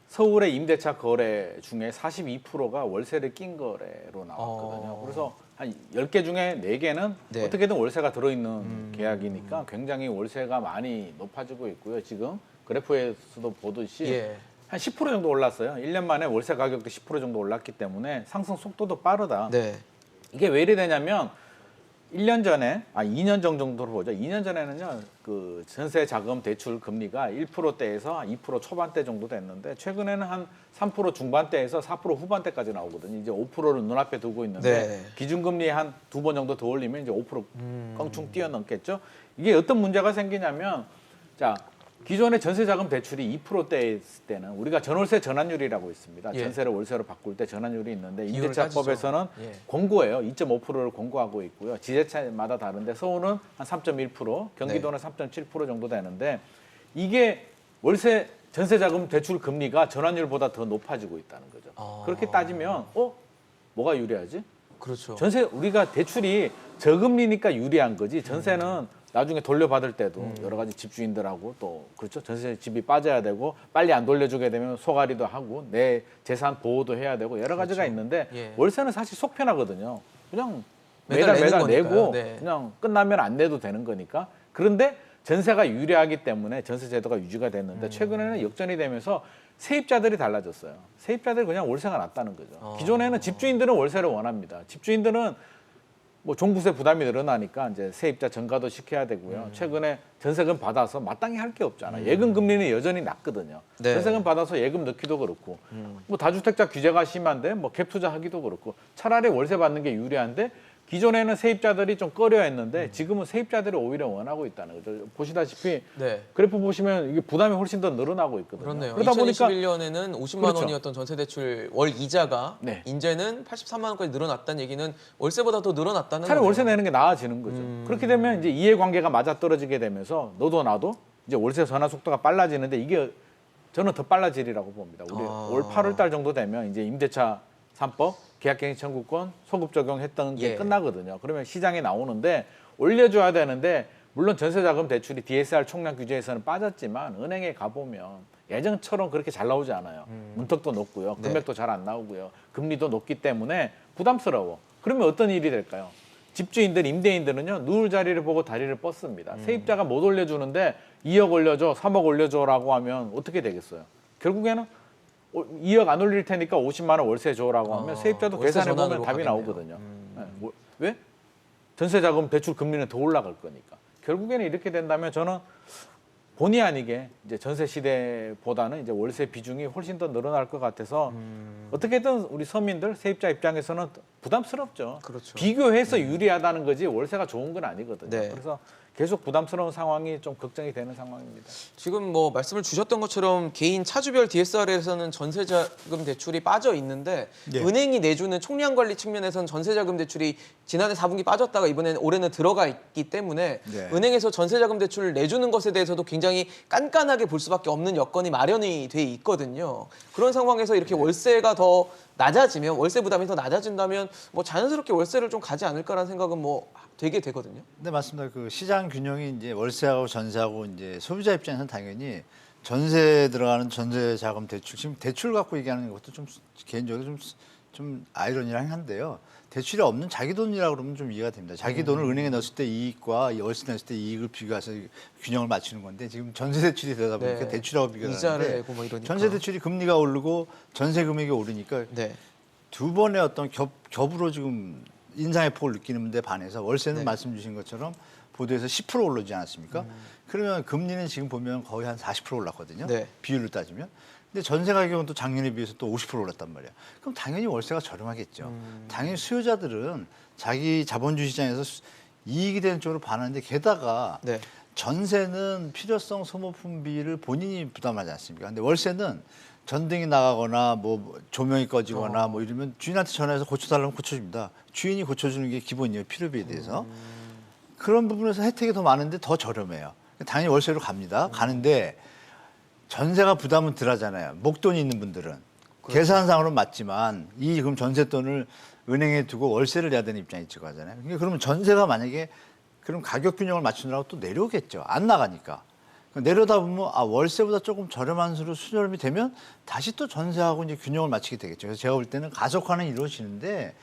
서울의 임대차 거래 중에 42%가 월세를 낀 거래로 나왔거든요. 그래서 한 10개 중에 4개는 네. 어떻게든 월세가 들어있는 계약이니까 굉장히 월세가 많이 높아지고 있고요. 지금 그래프에서도 보듯이 예. 한 10% 정도 올랐어요. 1년 만에 월세 가격도 10% 정도 올랐기 때문에 상승 속도도 빠르다. 네. 이게 왜 이래 되냐면 2년 정도로 보죠. 2년 전에는요, 그 전세 자금 대출 금리가 1%대에서 2% 초반대 정도 됐는데 최근에는 한 3% 중반대에서 4% 후반대까지 나오거든요. 이제 5%를 눈앞에 두고 있는데 네. 기준금리 한 2번 정도 더 올리면 이제 5% 껑충 뛰어넘겠죠. 이게 어떤 문제가 생기냐면 자, 기존의 전세자금 대출이 2%대였을 때는 우리가 전월세 전환율이라고 있습니다. 예. 전세를 월세로 바꿀 때 전환율이 있는데 비율을 임대차법에서는 따지죠. 예. 공고예요. 2.5%를 공고하고 있고요. 지자체마다 다른데 서울은 한 3.1%, 경기도는 3.7% 정도 되는데 이게 월세 전세자금 대출 금리가 전환율보다 더 높아지고 있다는 거죠. 그렇게 따지면 뭐가 유리하지? 그렇죠. 전세 우리가 대출이 저금리니까 유리한 거지. 전세는 나중에 돌려받을 때도 여러 가지 집주인들하고 또 그렇죠. 전세 집이 빠져야 되고 빨리 안 돌려주게 되면 소가리도 하고 내 재산 보호도 해야 되고 여러 가지가 있는데 예. 월세는 사실 속 편하거든요. 그냥 매달 매달 내는 내고 거니까요. 네. 그냥 끝나면 안 내도 되는 거니까. 그런데 전세가 유리하기 때문에 전세 제도가 유지가 됐는데 최근에는 역전이 되면서 세입자들이 달라졌어요. 세입자들이 그냥 월세가 낫다는 거죠. 기존에는 집주인들은 월세를 원합니다. 집주인들은 뭐 종부세 부담이 늘어나니까 이제 세입자 전가도 시켜야 되고요. 최근에 전세금 받아서 마땅히 할 게 없잖아요. 예금 금리는 여전히 낮거든요. 네. 전세금 받아서 예금 넣기도 그렇고, 뭐 다주택자 규제가 심한데 뭐 갭 투자하기도 그렇고, 차라리 월세 받는 게 유리한데 기존에는 세입자들이 좀 꺼려했는데 지금은 세입자들이 오히려 원하고 있다는 거죠. 보시다시피 네. 그래프 보시면 이게 부담이 훨씬 더 늘어나고 있거든요. 그렇네요. 그러다 보니까 2021년에는 50만 그렇죠. 원이었던 전세 대출 월 이자가 네. 이제는 83만 원까지 늘어났다는 얘기는 월세보다 더 늘어났다는 차라리 거네요. 월세 내는 게 나아지는 거죠. 그렇게 되면 이제 이해관계가 맞아 떨어지게 되면서 너도 나도 이제 월세 전환 속도가 빨라지는데 이게 저는 더 빨라지리라고 봅니다. 우리 올 8월 달 정도 되면 이제 임대차 3법, 계약갱신 청구권, 소급 적용했던 게 예. 끝나거든요. 그러면 시장에 나오는데 올려줘야 되는데 물론 전세자금 대출이 DSR 총량 규제에서는 빠졌지만 은행에 가보면 예전처럼 그렇게 잘 나오지 않아요. 문턱도 높고요. 네. 금액도 잘 안 나오고요. 금리도 높기 때문에 부담스러워. 그러면 어떤 일이 될까요? 집주인들, 임대인들은요. 누울 자리를 보고 다리를 뻗습니다. 세입자가 못 올려주는데 2억 올려줘, 3억 올려줘라고 하면 어떻게 되겠어요? 결국에는 2억 안 올릴 테니까 50만 원 월세 줘라고 하면 세입자도 월세 계산해 보면 전환으로 답이 가겠네요. 나오거든요. 네, 왜? 전세자금 대출 금리는 더 올라갈 거니까. 결국에는 이렇게 된다면 저는 본의 아니게 이제 전세 시대보다는 이제 월세 비중이 훨씬 더 늘어날 것 같아서 어떻게든 우리 서민들 세입자 입장에서는 부담스럽죠. 그렇죠. 비교해서 유리하다는 거지 월세가 좋은 건 아니거든요. 네. 그래서 계속 부담스러운 상황이 좀 걱정이 되는 상황입니다. 지금 뭐 말씀을 주셨던 것처럼 개인 차주별 DSR에서는 전세자금 대출이 빠져 있는데 네. 은행이 내주는 총량 관리 측면에서는 전세자금 대출이 지난해 4분기 빠졌다가 이번에는 올해는 들어가 있기 때문에 네. 은행에서 전세자금 대출을 내주는 것에 대해서도 굉장히 깐깐하게 볼 수밖에 없는 여건이 마련이 돼 있거든요. 그런 상황에서 이렇게 월세가 더 낮아지면 월세 부담이 더 낮아진다면 뭐 자연스럽게 월세를 좀 가지 않을까라는 생각은 뭐 되게 되거든요. 네, 맞습니다. 그 시장 균형이 이제 월세하고 전세하고 이제 소비자 입장에서는 당연히 전세 들어가는 전세 자금 대출, 지금 대출 갖고 얘기하는 것도 좀 개인적으로 좀 아이러니랑 한데요. 대출이 없는 자기 돈이라고 그러면 좀 이해가 됩니다. 자기 돈을 은행에 넣었을 때 이익과 이 월세 넣었을 때 이익을 비교해서 균형을 맞추는 건데 지금 전세 대출이 되다 보니까 네. 대출하고 비교를 이자를 하는데 내고 뭐 이러니까. 전세 대출이 금리가 오르고 전세 금액이 오르니까 네. 두 번의 어떤 겹으로 지금 인상의 폭을 느끼는 데 반해서 월세는 네. 말씀 주신 것처럼 보도에서 10% 오르지 않았습니까? 그러면 금리는 지금 보면 거의 한 40% 올랐거든요. 네. 비율로 따지면. 근데 전세 가격은 또 작년에 비해서 또 50% 올랐단 말이야. 그럼 당연히 월세가 저렴하겠죠. 당연히 수요자들은 자기 자본주의 시장에서 이익이 되는 쪽으로 반하는데 게다가 네. 전세는 필요성 소모품비를 본인이 부담하지 않습니까? 근데 월세는 전등이 나가거나 뭐 조명이 꺼지거나 뭐 이러면 주인한테 전화해서 고쳐달라면 고쳐줍니다. 주인이 고쳐주는 게 기본이에요. 필요비에 대해서. 그런 부분에서 혜택이 더 많은데 더 저렴해요. 당연히 월세로 갑니다. 가는데 전세가 부담은 덜하잖아요. 목돈이 있는 분들은. 계산상으로는 맞지만 이 그럼 전세돈을 은행에 두고 월세를 내야 되는 입장이 있고 하잖아요. 그러면 전세가 만약에 그럼 가격 균형을 맞추느라고 또 내려오겠죠. 안 나가니까. 내려다 보면 아 월세보다 조금 저렴한 수로 수렴이 되면 다시 또 전세하고 이제 균형을 맞추게 되겠죠. 그래서 제가 볼 때는 가속화는 이루어지는데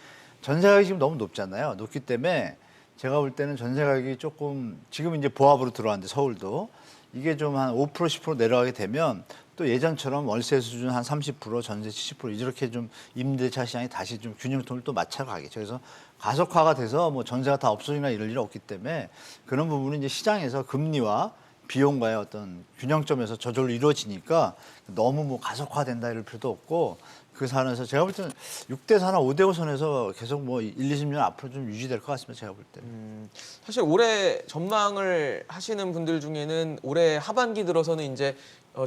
전세 가격이 지금 너무 높잖아요. 높기 때문에 제가 볼 때는 전세 가격이 조금 지금 이제 보합으로 들어왔는데 서울도 이게 좀 한 5% 10% 내려가게 되면 또 예전처럼 월세 수준 한 30% 전세 70% 이렇게 좀 임대차 시장이 다시 좀 균형통을 또 맞춰가겠죠. 그래서 가속화가 돼서 뭐 전세가 다 없어지나 이럴 일 없기 때문에 그런 부분은 이제 시장에서 금리와 비용과의 어떤 균형점에서 저절로 이루어지니까 너무 뭐 가속화된다 이럴 필요도 없고 그 산에서 제가 볼 때는 6대4나 5대5 선에서 계속 뭐 20년 앞으로 좀 유지될 것 같습니다. 제가 볼 때는. 사실 올해 전망을 하시는 분들 중에는 올해 하반기 들어서는 이제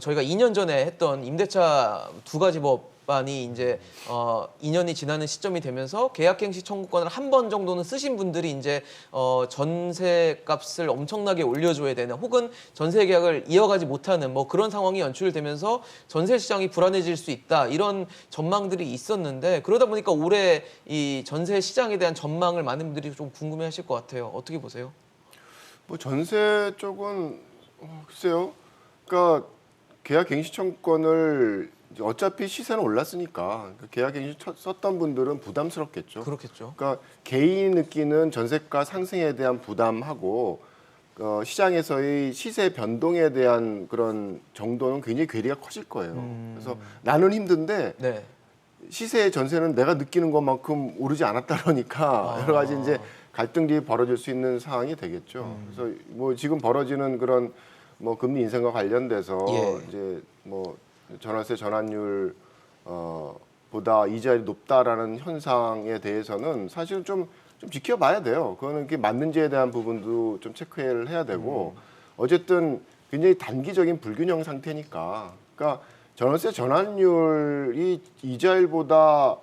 저희가 2년 전에 했던 임대차 두 가지 법안이 이제 2년이 지나는 시점이 되면서 계약갱신 청구권을 한 번 정도는 쓰신 분들이 이제 전세값을 엄청나게 올려줘야 되는 혹은 전세 계약을 이어가지 못하는 뭐 그런 상황이 연출되면서 전세 시장이 불안해질 수 있다 이런 전망들이 있었는데 그러다 보니까 올해 이 전세 시장에 대한 전망을 많은 분들이 좀 궁금해하실 것 같아요. 어떻게 보세요? 뭐 전세 쪽은 글쎄요. 그러니까 계약갱신 청구권을 이제 어차피 시세는 올랐으니까 계약갱신 썼던 분들은 부담스럽겠죠. 그렇겠죠. 그러니까 개인이 느끼는 전세가 상승에 대한 부담하고 시장에서의 시세 변동에 대한 그런 정도는 굉장히 괴리가 커질 거예요. 그래서 나는 힘든데 네. 시세 전세는 내가 느끼는 것만큼 오르지 않았다 그러니까 여러 가지 이제 갈등들이 벌어질 수 있는 상황이 되겠죠. 그래서 뭐 지금 벌어지는 그런 뭐 금리 인상과 관련돼서 예. 이제 뭐 전월세 전환율 보다 이자율이 높다라는 현상에 대해서는 사실은 좀 지켜봐야 돼요. 그거는 그게 맞는지에 대한 부분도 좀 체크를 해야 되고 어쨌든 굉장히 단기적인 불균형 상태니까 그러니까 전월세 전환율이 이자율보다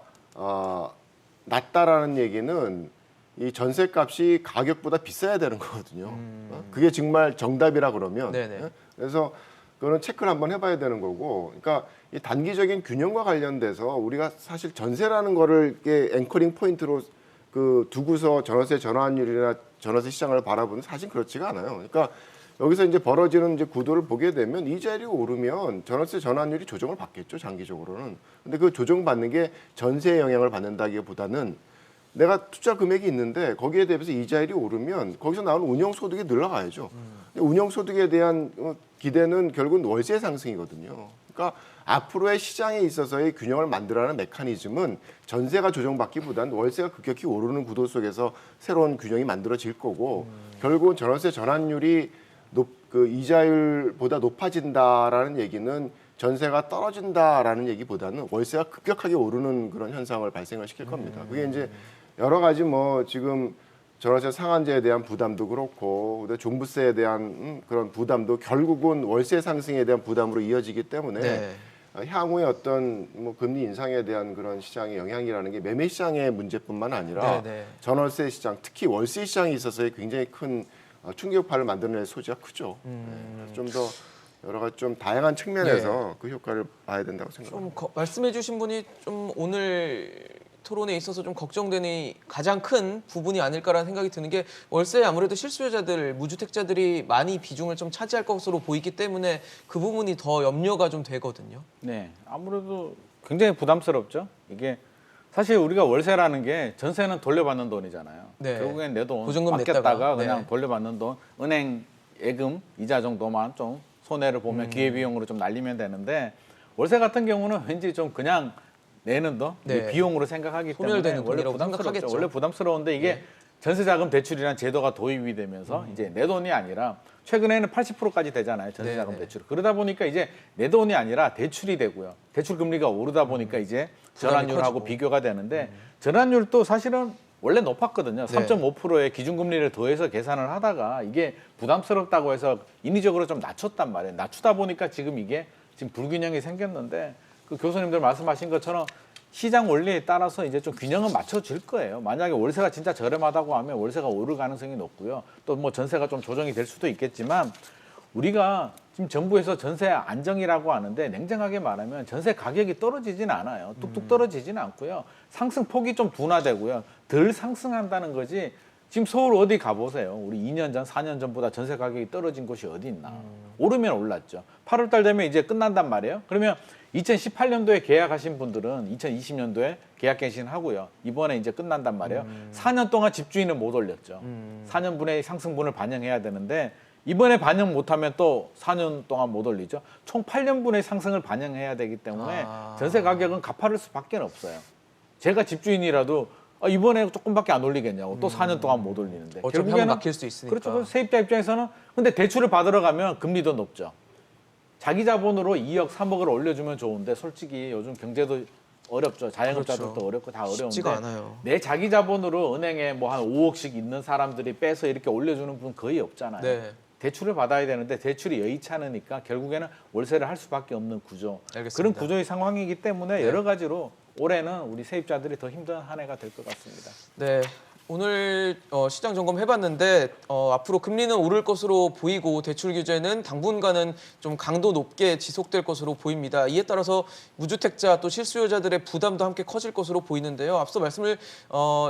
낮다라는 얘기는 이 전세값이 가격보다 비싸야 되는 거거든요. 그게 정말 정답이라 그러면 네네. 그래서 그거는 체크를 한번 해봐야 되는 거고, 그러니까 이 단기적인 균형과 관련돼서 우리가 사실 전세라는 거를 이게 앵커링 포인트로 그 두고서 전월세 전환율이나 전월세 시장을 바라보는 사실 그렇지가 않아요. 그러니까 여기서 이제 벌어지는 이제 구도를 보게 되면 이자율이 오르면 전월세 전환율이 조정을 받겠죠, 장기적으로는. 근데 그 조정받는 게 전세에 영향을 받는다기보다는 내가 투자 금액이 있는데 거기에 대비해서 이자율이 오르면 거기서 나오는 운영소득이 늘어가야죠. 근데 운영소득에 대한 기대는 결국은 월세 상승이거든요. 그러니까 앞으로의 시장에 있어서의 균형을 만들어가는 메커니즘은 전세가 조정받기보다는 월세가 급격히 오르는 구도 속에서 새로운 균형이 만들어질 거고 결국은 전월세 전환율이 그 이자율보다 높아진다라는 얘기는 전세가 떨어진다라는 얘기보다는 월세가 급격하게 오르는 그런 현상을 발생을 시킬 겁니다. 그게 이제 여러 가지 뭐 지금 전월세 상한제에 대한 부담도 그렇고 그다음에 종부세에 대한 그런 부담도 결국은 월세 상승에 대한 부담으로 이어지기 때문에 네. 향후에 어떤 뭐 금리 인상에 대한 그런 시장의 영향이라는 게 매매 시장의 문제뿐만 아니라 네, 네. 전월세 시장, 특히 월세 시장에 있어서의 굉장히 큰 충격파를 만들어낼 소지가 크죠. 좀 더 여러 가지 좀 다양한 측면에서 그 효과를 봐야 된다고 생각합니다. 좀 말씀해주신 분이 좀 오늘 토론에 있어서 좀 걱정되는 가장 큰 부분이 아닐까라는 생각이 드는 게 월세 아무래도 실수요자들, 무주택자들이 많이 비중을 좀 차지할 것으로 보이기 때문에 그 부분이 더 염려가 좀 되거든요. 네, 아무래도 굉장히 부담스럽죠. 이게 사실 우리가 월세라는 게 전세는 돌려받는 돈이잖아요. 네. 결국엔 내 돈 보증금 맡겼다가 냈다가, 그냥 네. 돌려받는 돈, 은행 예금, 이자 정도만 좀 손해를 보면 기회비용으로 좀 날리면 되는데 월세 같은 경우는 왠지 좀 그냥 내는 돈, 네. 비용으로 생각하기 때문에 소멸되는 원래 돈이라고 부담스럽죠. 생각하겠죠. 원래 부담스러운데 이게 네. 전세자금 대출이라는 제도가 도입이 되면서 이제 내 돈이 아니라 최근에는 80%까지 되잖아요. 전세자금 네, 네. 대출. 그러다 보니까 이제 내 돈이 아니라 대출이 되고요. 대출 금리가 오르다 보니까 이제 전환율하고 커지고. 비교가 되는데 전환율도 사실은 원래 높았거든요. 네. 3.5%의 기준금리를 더해서 계산을 하다가 이게 부담스럽다고 해서 인위적으로 좀 낮췄단 말이에요. 낮추다 보니까 지금 이게 지금 불균형이 생겼는데 그 교수님들 말씀하신 것처럼 시장 원리에 따라서 이제 좀 균형은 맞춰질 거예요. 만약에 월세가 진짜 저렴하다고 하면 월세가 오를 가능성이 높고요. 또 뭐 전세가 좀 조정이 될 수도 있겠지만 우리가 지금 정부에서 전세 안정이라고 하는데 냉정하게 말하면 전세 가격이 떨어지진 않아요. 뚝뚝 떨어지진 않고요. 상승폭이 좀 둔화되고요. 덜 상승한다는 거지. 지금 서울 어디 가보세요. 우리 2년 전, 4년 전보다 전세 가격이 떨어진 곳이 어디 있나. 오르면 올랐죠. 8월 달 되면 이제 끝난단 말이에요. 그러면 2018년도에 계약하신 분들은 2020년도에 계약 갱신하고요. 이번에 이제 끝난단 말이에요. 4년 동안 집주인은 못 올렸죠. 4년분의 상승분을 반영해야 되는데 이번에 반영 못하면 또 4년 동안 못 올리죠. 총 8년분의 상승을 반영해야 되기 때문에 전세 가격은 가파를 수밖에 없어요. 제가 집주인이라도 이번에 조금밖에 안 올리겠냐고 또 4년 동안 못 올리는데 어차피 한번 막힐 수 있으니까. 그렇죠. 세입자 입장에서는 근데 대출을 받으러 가면 금리도 높죠. 자기 자본으로 2억, 3억을 올려주면 좋은데 솔직히 요즘 경제도 어렵죠. 자영업자들도 그렇죠. 어렵고 다 어려운데 쉽지가 않아요. 내 자기 자본으로 은행에 뭐 한 5억씩 있는 사람들이 빼서 이렇게 올려주는 분 거의 없잖아요. 네. 대출을 받아야 되는데 대출이 여의치 않으니까 결국에는 월세를 할 수밖에 없는 구조. 알겠습니다. 그런 구조의 상황이기 때문에 네. 여러 가지로 올해는 우리 세입자들이 더 힘든 한 해가 될 것 같습니다. 네. 오늘 시장 점검해봤는데 앞으로 금리는 오를 것으로 보이고 대출 규제는 당분간은 좀 강도 높게 지속될 것으로 보입니다. 이에 따라서 무주택자 또 실수요자들의 부담도 함께 커질 것으로 보이는데요. 앞서 말씀을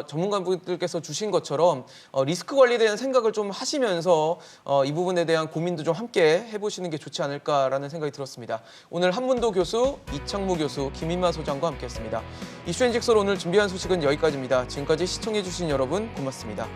전문가분들께서 주신 것처럼 리스크 관리에 대한 생각을 좀 하시면서 이 부분에 대한 고민도 좀 함께 해보시는 게 좋지 않을까라는 생각이 들었습니다. 오늘 한문도 교수, 이창무 교수, 김인만 소장과 함께했습니다. 이슈앤직설 오늘 준비한 소식은 여기까지입니다. 지금까지 시청해주신 여러분 고맙습니다.